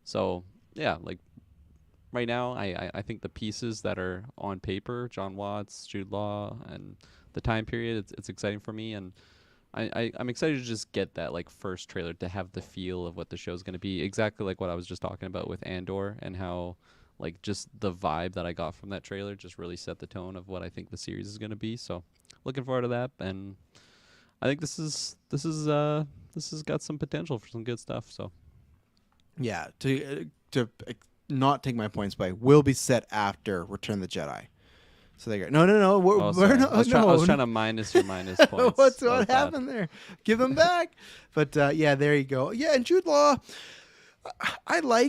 So yeah, like right now, I think the pieces that are on paper, John Watts, Jude Law, and the time period, it's exciting for me, and I'm excited to just get that like first trailer to have the feel of what the show's going to be. Exactly like what I was just talking about with Andor and how like just the vibe that I got from that trailer just really set the tone of what I think the series is going to be. So looking forward to that, and I think this has got some potential for some good stuff. So yeah, to not take my points by will be set after Return of the Jedi. So they go, no. I was trying to minus your minus points. What happened there? Give them back. But yeah, there you go. Yeah, and Jude Law,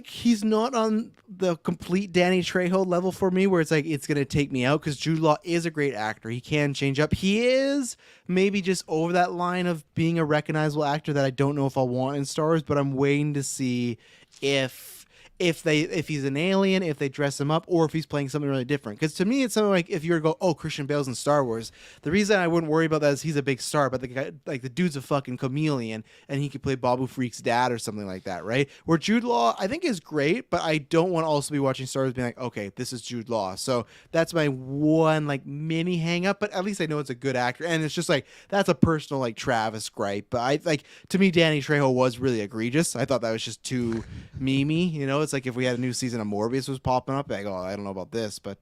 he's not on the complete Danny Trejo level for me where it's like it's going to take me out, because Jude Law is a great actor. He can change up. He is maybe just over that line of being a recognizable actor that I don't know if I'll want in Star Wars, but I'm waiting to see if he's an alien, if they dress him up, or if he's playing something really different. Because to me, it's something like if you were to go, oh, Christian Bale's in Star Wars. The reason I wouldn't worry about that is he's a big star, but the guy, like the dude's a fucking chameleon, and he could play Babu Freak's dad or something like that, right? Where Jude Law, I think is great, but I don't want to also be watching Star Wars being like, okay, this is Jude Law. So that's my one like mini hang up, but at least I know it's a good actor, and it's just like that's a personal like Travis gripe. But to me, Danny Trejo was really egregious. I thought that was just too memey, It's like if we had a new season of Morbius was popping up, like, oh, I don't know about this, but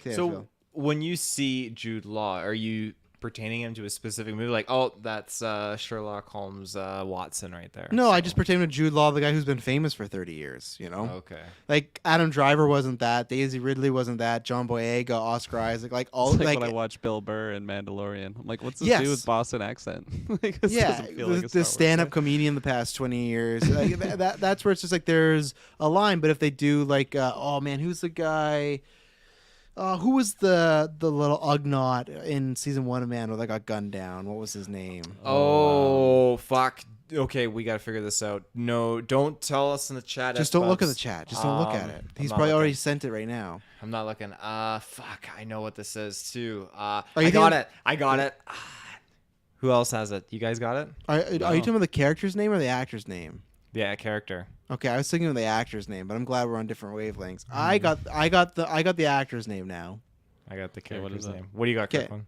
so when you see Jude Law, are you pertaining him to a specific movie? Like, oh, that's Sherlock Holmes Watson right there. No, I just pertain to Jude Law, the guy who's been famous for 30 years, Okay. Like Adam Driver wasn't that, Daisy Ridley wasn't that, John Boyega, Oscar Isaac, like all it's like when I watch Bill Burr and Mandalorian. I'm like, what's this dude with Boston accent? Like, the stand-up comedian the past 20 years. Like, that's where it's just like there's a line, but if they do like, oh man, who's the guy? Who was the little Ugnaught in season 1 of Mando that got gunned down? What was his name? Oh, fuck. Okay, we gotta figure this out. No, don't tell us in the chat. Just don't look at the chat. Just don't look at it. He's not probably looking. already sent it right now. I'm not looking. Fuck. I know what this is too. you I got it. I got it. Who else has it? You guys got it? Are you talking about the character's name or the actor's name? Yeah, character. Okay, I was thinking of the actor's name, but I'm glad we're on different wavelengths. I got the actor's name now. I got the Okay, what character's is it? name. What do you got, Okay. Kirklin?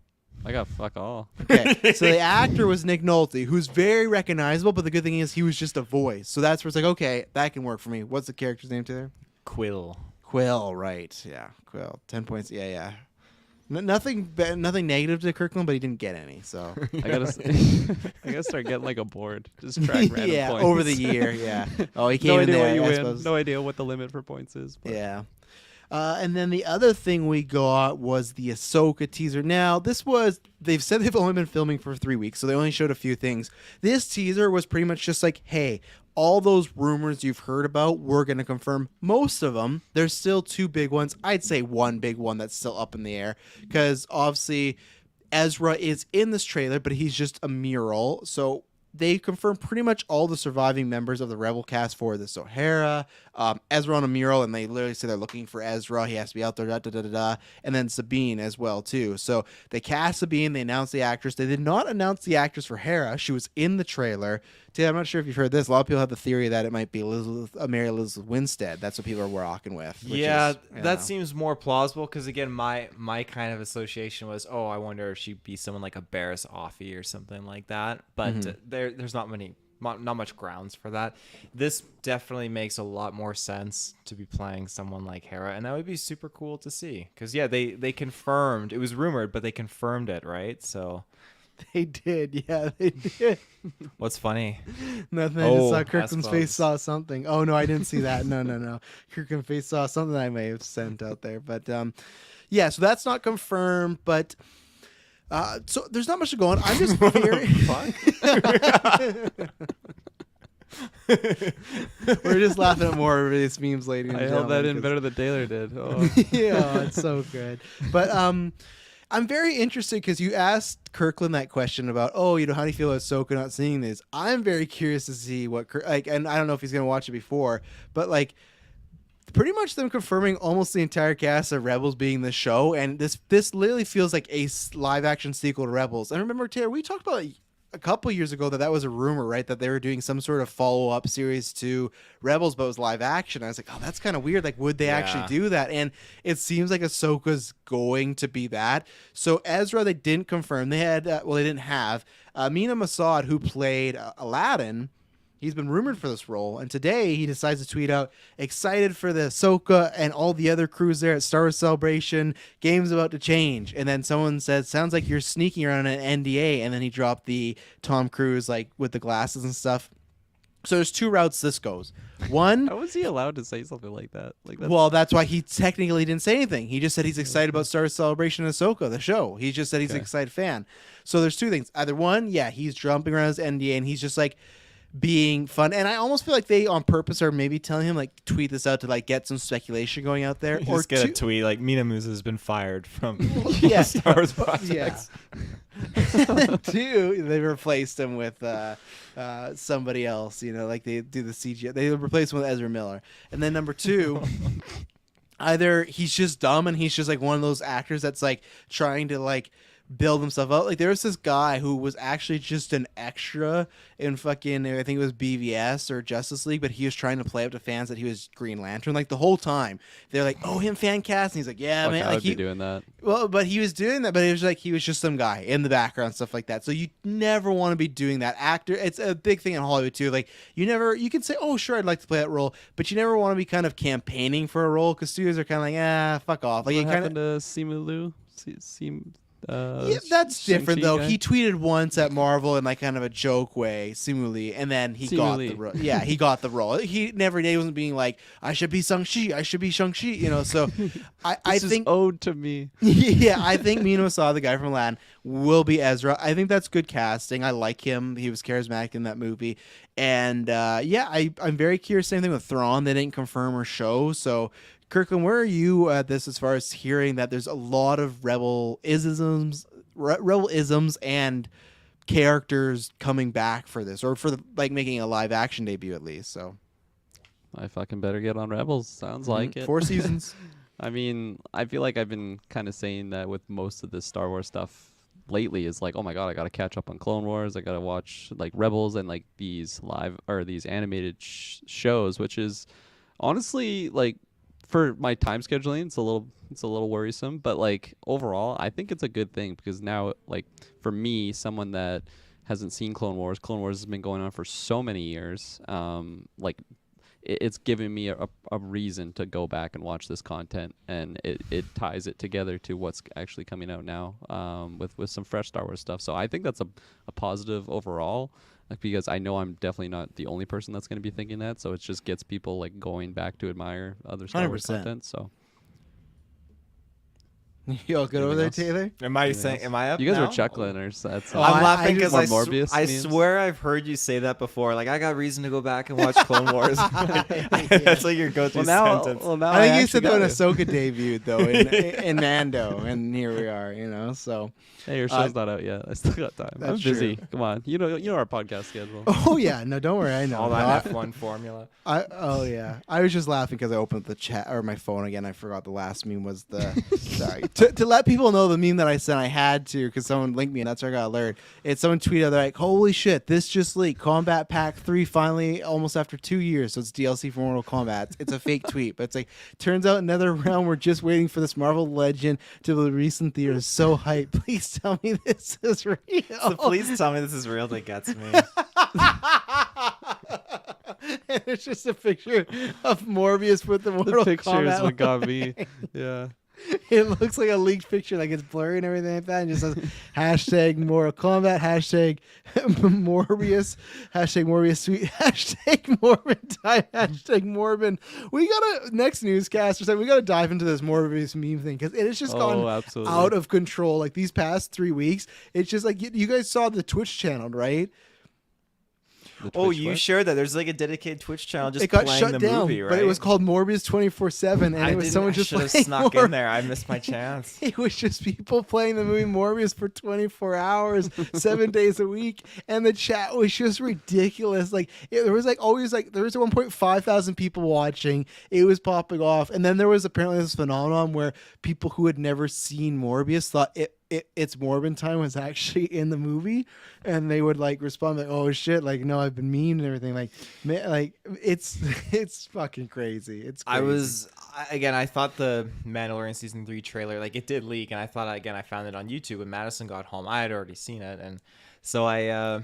I got fuck all. Okay, so the actor was Nick Nolte, who's very recognizable, but the good thing is he was just a voice. So that's where it's like, okay, that can work for me. What's the character's name there? Quill. Quill, right? Yeah, Quill. 10 points. Yeah. Nothing negative to Kirkland, but he didn't get any. So I gotta start getting like a board. Just track random yeah, points. over the year. Yeah. Oh, he came No in idea there. what you I win. suppose. No idea what the limit for points is. But. Yeah. And then the other thing we got was the Ahsoka teaser. Now, they've said they've only been filming for 3 weeks, so they only showed a few things. This teaser was pretty much just like, hey, all those rumors you've heard about, we're going to confirm most of them. There's still 2 big ones. I'd say one big one that's still up in the air, because obviously Ezra is in this trailer, but he's just a mural. So they confirmed pretty much all the surviving members of the Rebel cast for this. So Hera, Ezra on a mural, and they literally say they're looking for Ezra. He has to be out there, and then Sabine as well, too. So they cast Sabine. They announced the actress. They did not announce the actress for Hera. She was in the trailer. I'm not sure if you've heard this. A lot of people have the theory that it might be Mary Elizabeth Winstead. That's what people are rocking with. Yeah, is, that seems more plausible because, again, my kind of association was, oh, I wonder if she'd be someone like a Barriss Offee or something like that. But there's not much grounds for that. This definitely makes a lot more sense to be playing someone like Hera, and that would be super cool to see. Because, yeah, they confirmed. It was rumored, but they confirmed it, right? So... They did, yeah, they did. What's funny? Nothing. I just saw Ass Kirkland's bumps. face saw something. Oh no, I didn't see that. No. Kirkland's face saw something I may have sent out there, but yeah. So that's not confirmed, but so there's not much to go on. I'm just very. We're just laughing at more of these memes, ladies and I held that in gentlemen, better than Taylor did. Oh. yeah, it's so good. But I'm very interested because you asked Kirkland that question about, how do you feel about Ahsoka not seeing this? I'm very curious to see what, and I don't know if he's going to watch it before, but pretty much them confirming almost the entire cast of Rebels being the show, and this literally feels like a live action sequel to Rebels. And remember, Taylor, we talked about a couple years ago that was a rumor, right? That they were doing some sort of follow-up series to Rebels, but it was live action. I was like, oh, that's kind of weird. Like, would they actually do that? And it seems like Ahsoka's going to be that. So Ezra, they didn't confirm. They had, they didn't have Mina Massoud, who played Aladdin. He's been rumored for this role, and today he decides to tweet out, excited for the Ahsoka and all the other crews there at Star Wars Celebration. Game's about to change. And then someone said, sounds like you're sneaking around an NDA. And then he dropped the Tom Cruise, with the glasses and stuff. So there's 2 routes this goes. One, How was he allowed to say something like that? well, that's why he technically didn't say anything. He just said he's excited about Star Wars Celebration and Ahsoka, the show. He just said he's an excited fan. So there's 2 things. Either one, yeah, he's jumping around his NDA and he's just being fun, and I almost feel like they on purpose are maybe telling him tweet this out to get some speculation going out there, Or just get a 2 tweet Mina Musa has been fired from yeah. Star Wars projects. Yeah. 2, they replaced him with somebody else. They do the CGI. They replaced him with Ezra Miller, and then number 2. Either he's just dumb and he's just one of those actors that's trying to build himself out. There was this guy who was actually just an extra in fucking, I think it was BVS or Justice League, but he was trying to play up to fans that he was Green Lantern the whole time. They're like, oh, him fan cast, and he's like, yeah, man. I would be doing that. Well, but he was doing that, but it was he was just some guy in the background, stuff like that. So you never want to be doing that. Actor, it's a big thing in Hollywood too. You can say, oh, sure, I'd like to play that role, but you never want to be kind of campaigning for a role because studios are kind of fuck off. What happened to Simu Liu? Yeah, that's different though. Guy? He tweeted once at Marvel in kind of a joke way, Simuli, and then he got the role. Yeah, he got the role. He wasn't being I should be Shang-Chi, I should be Shang-Chi, So I think owed to me. Yeah, I think Mino saw the guy from Aladdin will be Ezra. I think that's good casting. I like him. He was charismatic in that movie. And I'm very curious. Same thing with Thrawn. They didn't confirm or show, so Kirkland, where are you at this as far as hearing that there's a lot of rebel isms and characters coming back for this, or for like making a live action debut at least. So I fucking better get on Rebels. Sounds like it. 4 seasons. I mean, I feel like I've been kind of saying that with most of this Star Wars stuff lately. Is like, oh my god, I gotta catch up on Clone Wars. I gotta watch like Rebels and like these live or these animated shows, which is honestly like for my time scheduling, it's a little worrisome. But like overall, I think it's a good thing because now, like for me, someone that hasn't seen Clone Wars has been going on for so many years. Like it's giving me a reason to go back and watch this content, and it ties it together to what's actually coming out now with some fresh Star Wars stuff. So I think that's a positive overall, like, because I know I'm definitely not the only person that's going to be thinking that. So it just gets people like going back to admire other Star Wars 100%. content. So You all good over there, Taylor? Am I saying? Am I up? you guys now? were chuckling or that's Oh, I'm laughing because more I Morbius I memes? swear I've heard you say that before. Like I got reason to go back and watch Clone Wars. That's like your go-to sentence. now I think you said that when got it. Ahsoka debuted, though, in Mando, and here we are, you know. So, Hey, your show's not out yet. I still got time. I'm that's busy. true. Come on, you know our podcast schedule. oh yeah, no, don't worry, I know. All No, that F1 formula. oh yeah, I was just laughing because I opened the chat or my phone again. I forgot the last meme was the sorry to let people know the meme that I sent. I had to because someone linked me and that's where I got alerted. It's someone tweeted, they're like, "Holy shit, this just leaked. Combat Pack 3 finally almost after 2 years. So it's DLC for Mortal Kombat. It's a fake tweet, but it's like turns out another round. We're just waiting for this Marvel Legend to be released in theaters. So hype. Please tell me this is real. So please tell me this is real. That gets me. And it's just a picture of Morbius with the Mortal The picture Kombat is what got logo. me. Yeah. It looks like a leaked picture, like it's blurry and everything like that, and just says hashtag Mortal Kombat, hashtag Morbius, hashtag Morbius Sweet, hashtag Morbin time, hashtag Morbin. We gotta next newscast or something. We gotta dive into this Morbius meme thing because it has just gone absolutely. out of control. Like these past 3 weeks, it's just like you guys saw the Twitch channel, right? The Oh, Twitch you what? shared that. There's like a dedicated Twitch channel just It got playing shut the down, movie, right? but it was called Morbius 24/7, and it was someone just should have playing snuck Morbius. in there. I missed my chance. It was just people playing the movie Morbius for 24 hours, 7 days a week, and the chat was just ridiculous. Like there was like always like there was 1.5 thousand people watching. It was popping off, and then there was apparently this phenomenon where people who had never seen Morbius thought it's Morbin time was actually in the movie, and they would like respond like, "Oh shit!" Like, no, I've been memed and everything. Like, man, like it's fucking crazy. It's crazy. I thought the Mandalorian season 3 trailer, like it did leak, and I thought I found it on YouTube when Madison got home. I had already seen it, and so I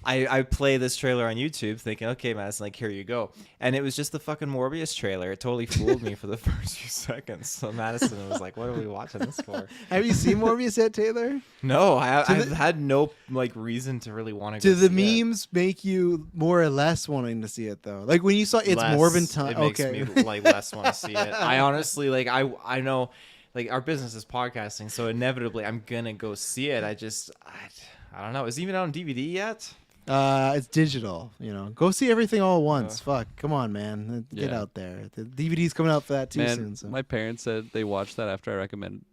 I play this trailer on YouTube thinking, okay, Madison, like here you go, and it was just the fucking Morbius trailer. It totally fooled me for the first few seconds. So Madison was like, "What are we watching this for?" Have you seen Morbius yet, Taylor? No, I've had no like reason to really want to. Do the see memes make you more or less wanting to see it though? Like when you saw it's Less. Morbin time. It makes Okay. me like less want to see it. I honestly like I know like our business is podcasting, so inevitably I'm gonna go see it. I don't know. Is it even out on DVD yet? It's digital. You know, go see everything all at once. Fuck, come on, man, get Yeah. out there. The DVD's coming out for that too Man, soon. So. my parents said they watched that after I recommended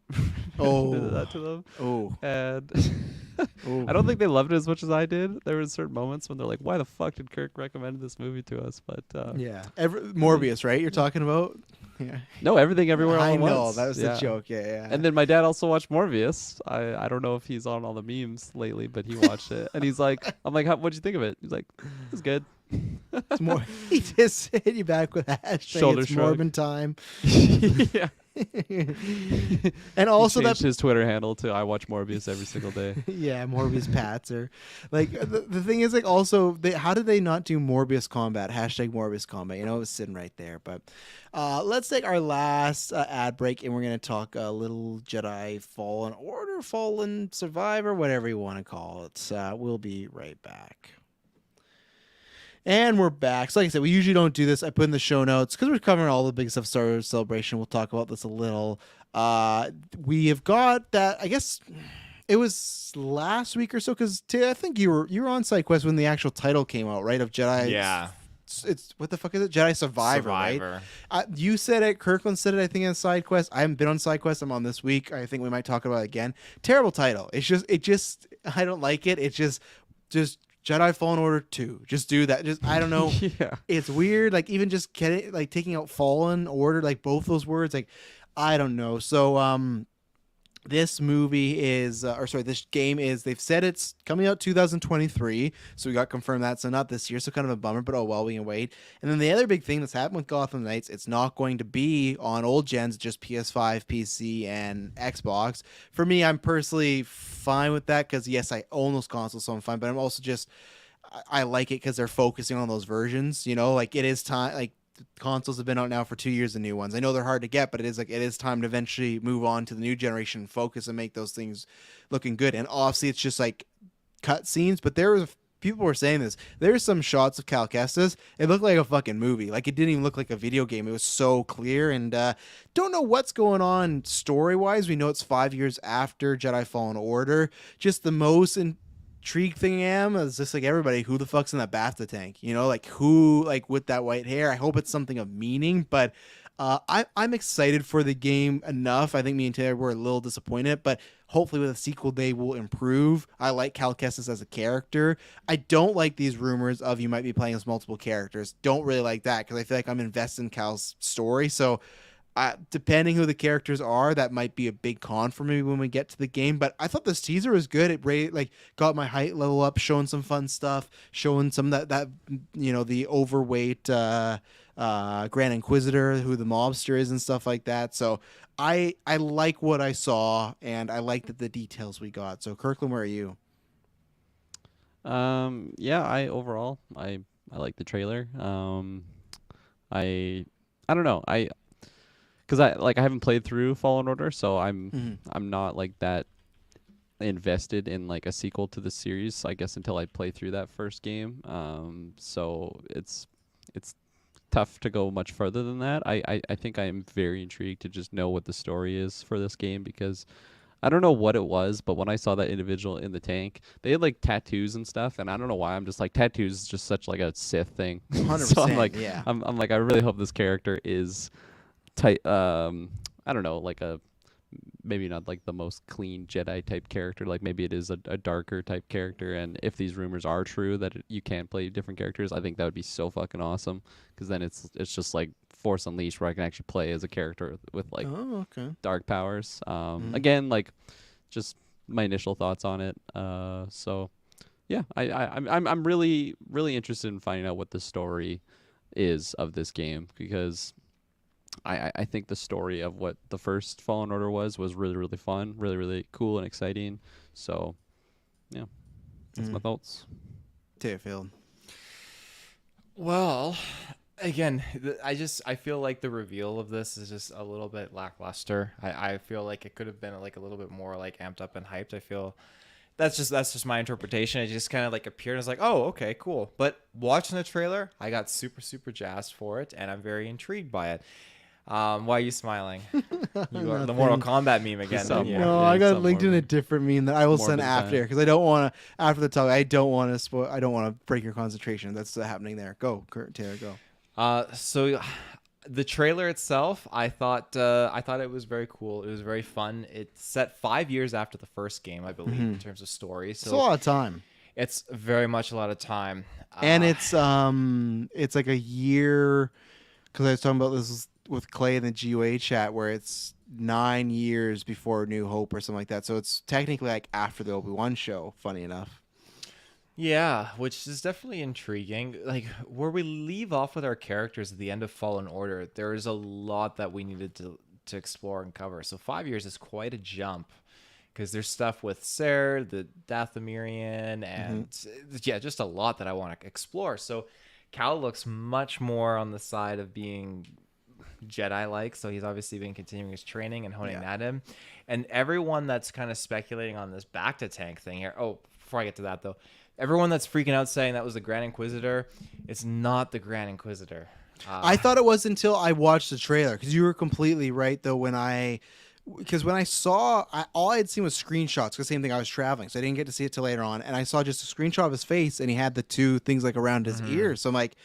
Oh. that to them. Oh, And oh. I don't think they loved it as much as I did. There were certain moments when they're like, "Why the fuck did Kirk recommend this movie to us?" But Yeah, Morbius, right? You're talking about? Yeah. no, everything everywhere all I at know once. that was Yeah. the joke. Yeah. And then my dad also watched Morbius. I don't know if he's on all the memes lately, but he watched it, and he's like, "I'm like, what'd you think of it?" He's like, "It's good." it's more. He just hit you back with a hashtag. Shoulder It's shrug. Morbin time. Yeah. And also he that changed his Twitter handle to "I watch Morbius every single day." yeah, Morbius Pats or like the thing is like also how did they not do Morbius Combat hashtag Morbius Combat? You know, it was sitting right there. But let's take our last ad break and we're gonna talk a little Jedi Fallen Order, Fallen Survivor, whatever you want to call it. We'll be right back. And we're back. So like I said, we usually don't do this. I put in the show notes because we're covering all the big stuff Star Wars Celebration. We'll talk about this a little. We have got that, I guess it was last week or so because I think you were on SideQuest when the actual title came out, right? Of Jedi it's what the fuck is it? Jedi Survivor, Survivor. right? You said it. Kirkland said it. I think in Side Quest. I haven't been on Side Quest. I'm on this week. I think we might talk about it again. Terrible title. It just. I don't like it. It's just Jedi Fallen Order 2. Just do that. Just I don't know. Yeah. It's weird. Like even just getting like taking out Fallen Order, like both those words. Like I don't know. So this movie is, this game is, they've said it's coming out 2023, so we got confirmed that, so not this year, so kind of a bummer, but oh well, we can wait. And then the other big thing that's happened with Gotham Knights, it's not going to be on old gens, just PS5, PC, and Xbox. For me, I'm personally fine with that, because yes, I own those consoles, so I'm fine, but I'm also just, I like it because they're focusing on those versions, you know, like it is time, like, consoles have been out now for 2 years, the new ones. I know they're hard to get, but it is time to eventually move on to the new generation and focus and make those things looking good. And obviously it's just like cut scenes, but people were saying this. There's some shots of Cal Kestis. It looked like a fucking movie. Like it didn't even look like a video game. It was so clear, and don't know what's going on story-wise. We know it's 5 years after Jedi Fallen Order. Just the most intrigued thing I am is just like everybody, who the fuck's in that BAFTA tank? You know, like who, like with that white hair? I hope it's something of meaning, but I'm excited for the game enough. I think me and Taylor were a little disappointed, but hopefully with a sequel they will improve. I like Cal Kestis as a character. I don't like these rumors of you might be playing as multiple characters. Don't really like that because I feel like I'm invested in Cal's story. So depending who the characters are, that might be a big con for me when we get to the game. But I thought this teaser was good. It got my height level up, showing some fun stuff, showing some that you know, the overweight Grand Inquisitor, who the mobster is, and stuff like that. So I like what I saw, and I like the details we got. So Kirkland, where are you? Yeah, I like the trailer. I don't know. Because I haven't played through Fallen Order, so I'm not like that invested in like a sequel to the series, I guess, until I play through that first game. So it's tough to go much further than that. I think I am very intrigued to just know what the story is for this game, because I don't know what it was, but when I saw that individual in the tank, they had like tattoos and stuff, and I don't know why, I'm just like, tattoos is just such like a Sith thing. 100%. So I'm like, yeah. I'm like, I really hope this character is tight. I don't know, like maybe not like the most clean Jedi type character. Like maybe it is a darker type character. And if these rumors are true that you can play different characters, I think that would be so fucking awesome. Because then it's just like Force Unleashed, where I can actually play as a character with like dark powers. Again, like just my initial thoughts on it. So yeah, I'm really interested in finding out what the story is of this game, because I think the story of what the first Fallen Order was really, really fun, really, really cool and exciting. So, yeah, that's my thoughts. Taylorfield. Well, again, I feel like the reveal of this is just a little bit lackluster. I feel like it could have been like a little bit more like amped up and hyped. I feel that's just my interpretation. It just kind of like appeared. I was like, oh, okay, cool. But watching the trailer, I got super, super jazzed for it, and I'm very intrigued by it. Why are you smiling? You are the Mortal Kombat meme again. No, I got linked in a different meme that I will send after, because I don't want to. After the talk, I don't want to spoil. I don't want to break your concentration. That's happening there. Go, Taylor. Go. So the trailer itself, I thought it was very cool. It was very fun. It's set 5 years after the first game, I believe, in terms of story. So it's a lot of time. It's very much a lot of time. And it's like a year, because I was talking about this with Clay in the GOA chat, where it's 9 years before New Hope or something like that. So it's technically like after the Obi-Wan show, funny enough. Yeah, which is definitely intriguing. Like, where we leave off with our characters at the end of Fallen Order, there is a lot that we needed to explore and cover. So 5 years is quite a jump, because there's stuff with Ser, the Dathomirian, and yeah, just a lot that I want to explore. So Cal looks much more on the side of being Jedi-like, so he's obviously been continuing his training and honing that in. And everyone that's kind of speculating on this Bacta tank thing here. Oh, before I get to that though, everyone that's freaking out saying that was the Grand Inquisitor, it's not the Grand Inquisitor. I thought it was until I watched the trailer, because you were completely right though. When I saw, all I had seen was screenshots, because same thing, I was traveling, so I didn't get to see it till later on, and I saw just a screenshot of his face, and he had the two things like around his ears. So I'm like,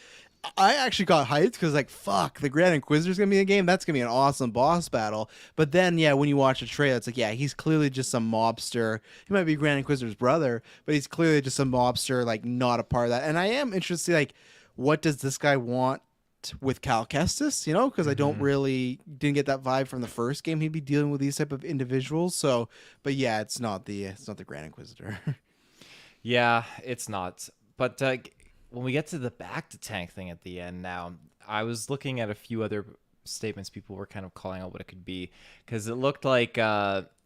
I actually got hyped because like fuck, the Grand Inquisitor's gonna be in the game. That's gonna be an awesome boss battle. But then yeah, when you watch the trailer, it's like yeah, he's clearly just some mobster. He might be Grand Inquisitor's brother, but he's clearly just some mobster, like not a part of that. And I am interested to see like what does this guy want with Cal Kestis, you know, because I don't really didn't get that vibe from the first game. He'd be dealing with these type of individuals. So, but yeah, it's not the Grand Inquisitor. Yeah, it's not. But when we get to the back to tank thing at the end now, I was looking at a few other statements people were kind of calling out what it could be, because it looked like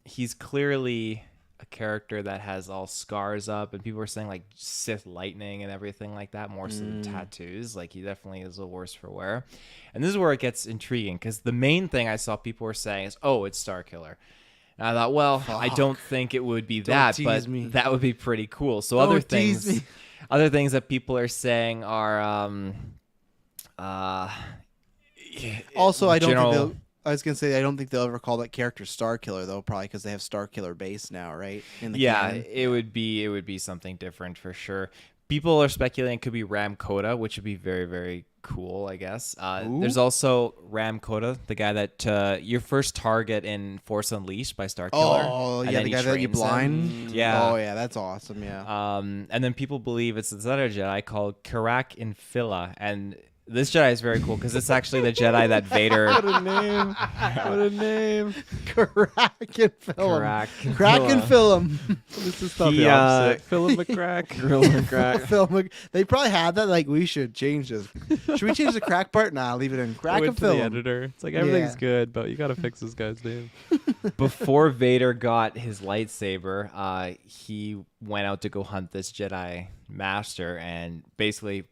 he's clearly a character that has all scars up, and people were saying like Sith lightning and everything like that, more so than tattoos. Like he definitely is a worse for wear. And this is where it gets intriguing, because the main thing I saw people were saying is, oh, it's Starkiller. And I thought, well, I don't think it would be that, but that would be pretty cool. So other things that people are saying are, also, I was gonna say I don't think they'll ever call that character Starkiller though, probably because they have Starkiller base now, right? In the canon. It would be something different for sure. People are speculating it could be Ram Koda, which would be very, very cool, I guess. There's also Ram Koda, the guy that your first target in Force Unleashed by Starkiller. Oh, yeah, the guy that you blind. Yeah. Oh, yeah, that's awesome. Yeah. And then people believe it's this other Jedi called Karak Infila, and this Jedi is very cool because it's actually the Jedi that Vader. What a name! What a name! Crack and film. Crack and film. This is not the opposite. Philip McCrack. Film. They probably had that. Like we should change this. Should we change the crack part? Nah, leave it in. Crack and film. The editor. It's like everything's good, but you gotta fix this guy's name. Before Vader got his lightsaber, he went out to go hunt this Jedi master and basically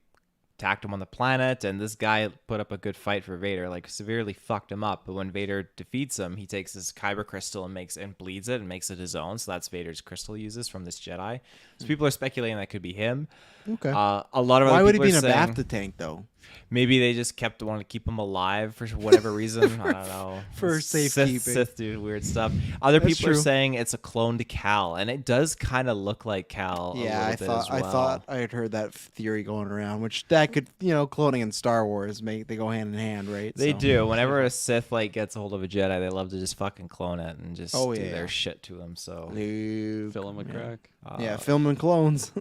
attacked him on the planet, and this guy put up a good fight for Vader, like severely fucked him up. But when Vader defeats him, he takes his kyber crystal and bleeds it and makes it his own. So that's Vader's crystal he uses from this Jedi. So people are speculating that could be him. Okay. A lot of Why other would he people be in are a saying BAFTA tank though? maybe they just kept wanting to keep him alive for whatever reason. I don't know. For safekeeping. Sith dude, weird stuff. Other That's people are true. saying it's a clone to Cal, and it does kind of look like Cal. Yeah, I as thought well. I had heard that theory going around, which that could, cloning in Star Wars they go hand in hand, right? They So- do. Whenever a Sith gets a hold of a Jedi, they love to just fucking clone it and just do yeah. their shit to him. So Luke. Philip McCrack. Yeah, filming clones.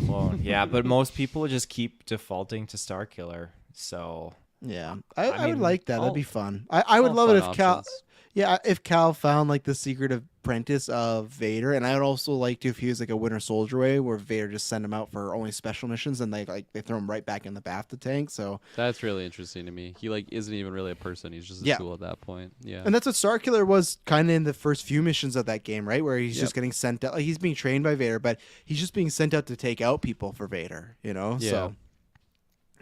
clone. Yeah, but most people just keep defaulting to Starkiller. So Yeah, I would mean, like that. all- That'd be fun. I would all love it fun if Cal. options. Yeah, if Cal found like the secret apprentice of Vader, and I would also like to if he was like a Winter Soldier way, where Vader just send him out for only special missions, and they throw him right back in the BAFTA tank. So, That's really interesting to me. He isn't even really a person. He's just a Yeah. tool at that point. Yeah. and that's what Starkiller was kind of in the first few missions of that game, right? Where he's Yep. just getting sent out. Like, he's being trained by Vader, but he's just being sent out to take out people for Vader. So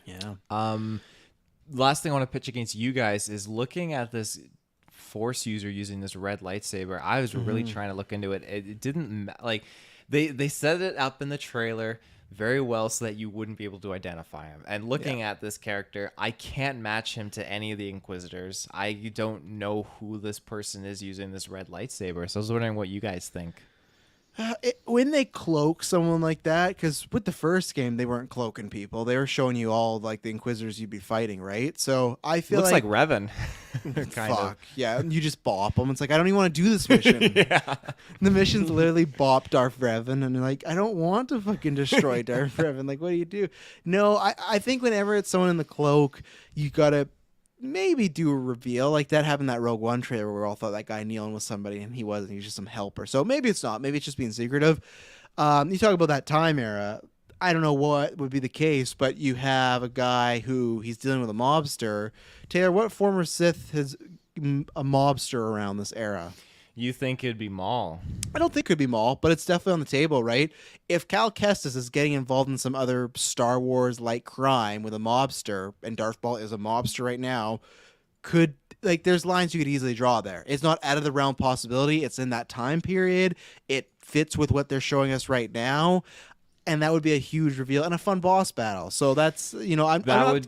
yeah. last thing I want to pitch against you guys is looking at this Force user using this red lightsaber. I was really trying to look into it. It didn't like they set it up in the trailer very well so that you wouldn't be able to identify him. And looking at this character, I can't match him to any of the Inquisitors. I don't know who this person is using this red lightsaber. So I was wondering what you guys think. When they cloak someone like that, because with the first game they weren't cloaking people; they were showing you all like the Inquisitors you'd be fighting, right? So I feel Looks like like Revan. kind fuck of. yeah, and you just bop them. It's like I don't even want to do this mission. Yeah. The mission's literally bop Darth Revan, and you're like I don't want to fucking destroy Darth Revan. Like what do you do? No, I think whenever it's someone in the cloak, you gotta maybe do a reveal like that happened in that Rogue One trailer where we all thought that guy kneeling was somebody and he wasn't. He was just some helper. So maybe it's not. Maybe it's just being secretive. You talk about that time era. I don't know what would be the case, but you have a guy who he's dealing with a mobster. Taylor, what former Sith has a mobster around this era? You think it'd be Maul? I don't think it could be Maul, but it's definitely on the table, right? If Cal Kestis is getting involved in some other Star Wars-like crime with a mobster, and Darth Maul is a mobster right now, there's lines you could easily draw there. It's not out of the realm possibility. It's in that time period. It fits with what they're showing us right now, and that would be a huge reveal and a fun boss battle. So that's, I'm not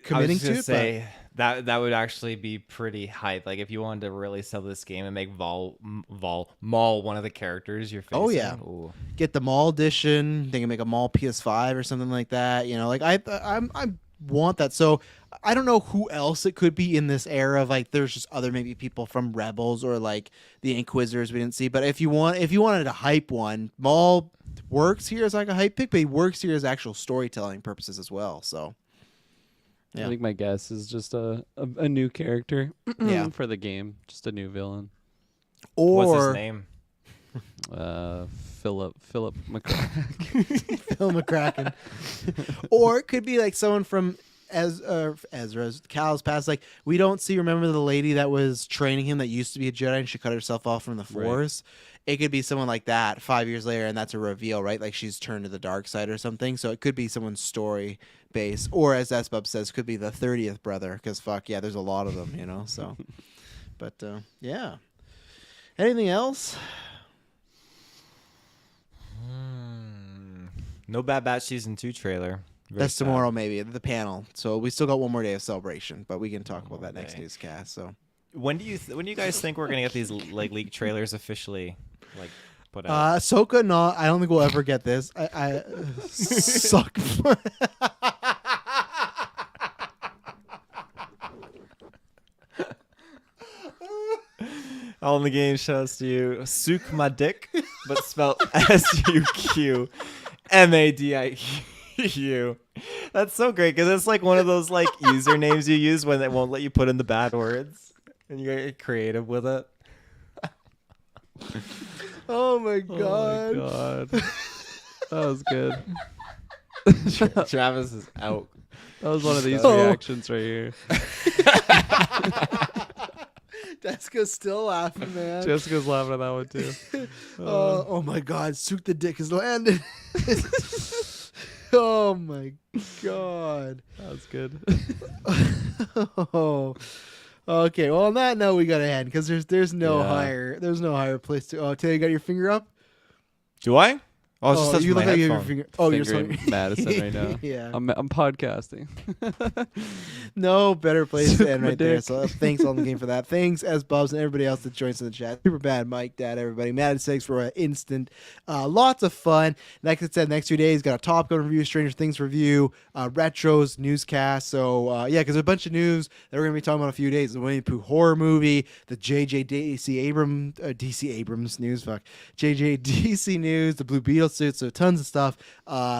committing to it, that would actually be pretty hype. Like if you wanted to really sell this game and make Maul one of the characters you're facing. Oh, yeah. Ooh. get the Maul edition. They can make a Maul PS5 or something like that. I'm want that. So I don't know who else it could be in this era of like there's just other maybe people from Rebels or like the Inquisitors we didn't see. But if you wanted to hype one, Maul works here as like a hype pick, but he works here as actual storytelling purposes as well. So I think my guess is just a new character Yeah. for the game, just a new villain. or What's his name? Philip McCracken. Phil McCracken. Or it could be like someone from Ezra's Cal's past. Like we don't see. Remember the lady that was training him that used to be a Jedi and she cut herself off from the Force. It could be someone like that 5 years later, and that's a reveal, right? Like she's turned to the dark side or something. So it could be someone's story base, or as Esbub says, could be the 30th brother. Because fuck yeah, there's a lot of them, you know. So, but yeah. Anything else? No Bad Batch season 2 trailer. Very That's sad. tomorrow, maybe the panel. So we still got one more day of celebration, but we can talk about that next day. newscast. So When do you guys think we're gonna get these like leaked trailers officially like put out? Ahsoka, no, I don't think we'll ever get this. I suck. All in the game shows to you Suk my dick, but spelled SUQMADIQ. That's so great because it's like one of those like usernames you use when they won't let you put in the bad words, and you get creative with it. Oh my Oh god. my god. That was good. Travis is out. That was one of these Oh. reactions right here. Jessica's still laughing, man. Jessica's laughing at that one too. Oh my god, Suk the dick has landed. Oh my god. That was good. Oh. Okay, well on that note we gotta end because there's no Yeah. higher place to. Oh, Taylor, you got your finger up? Do I? Oh, it's just touching you my look like you have headphone. your finger. Oh, you're Fingering sorry. Madison right now. Yeah. I'm podcasting. No better place to Suck end my right there. dick. So thanks all in the game for that. Thanks as Bubs and everybody else that joins in the chat. Super bad Mike, Dad, everybody. Mad at 6 for an instant. Lots of fun. Like I said, next 2 days got a Top Gun review, Stranger Things review, retros, newscast. So yeah, because a bunch of news that we're gonna be talking about in a few days. The Winnie the Pooh horror movie, the DC Abrams news, JJ DC news, the Blue Beetle suit. So tons of stuff.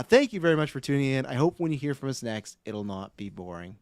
Thank you very much for tuning in. I hope when you hear from us next, it'll not be boring.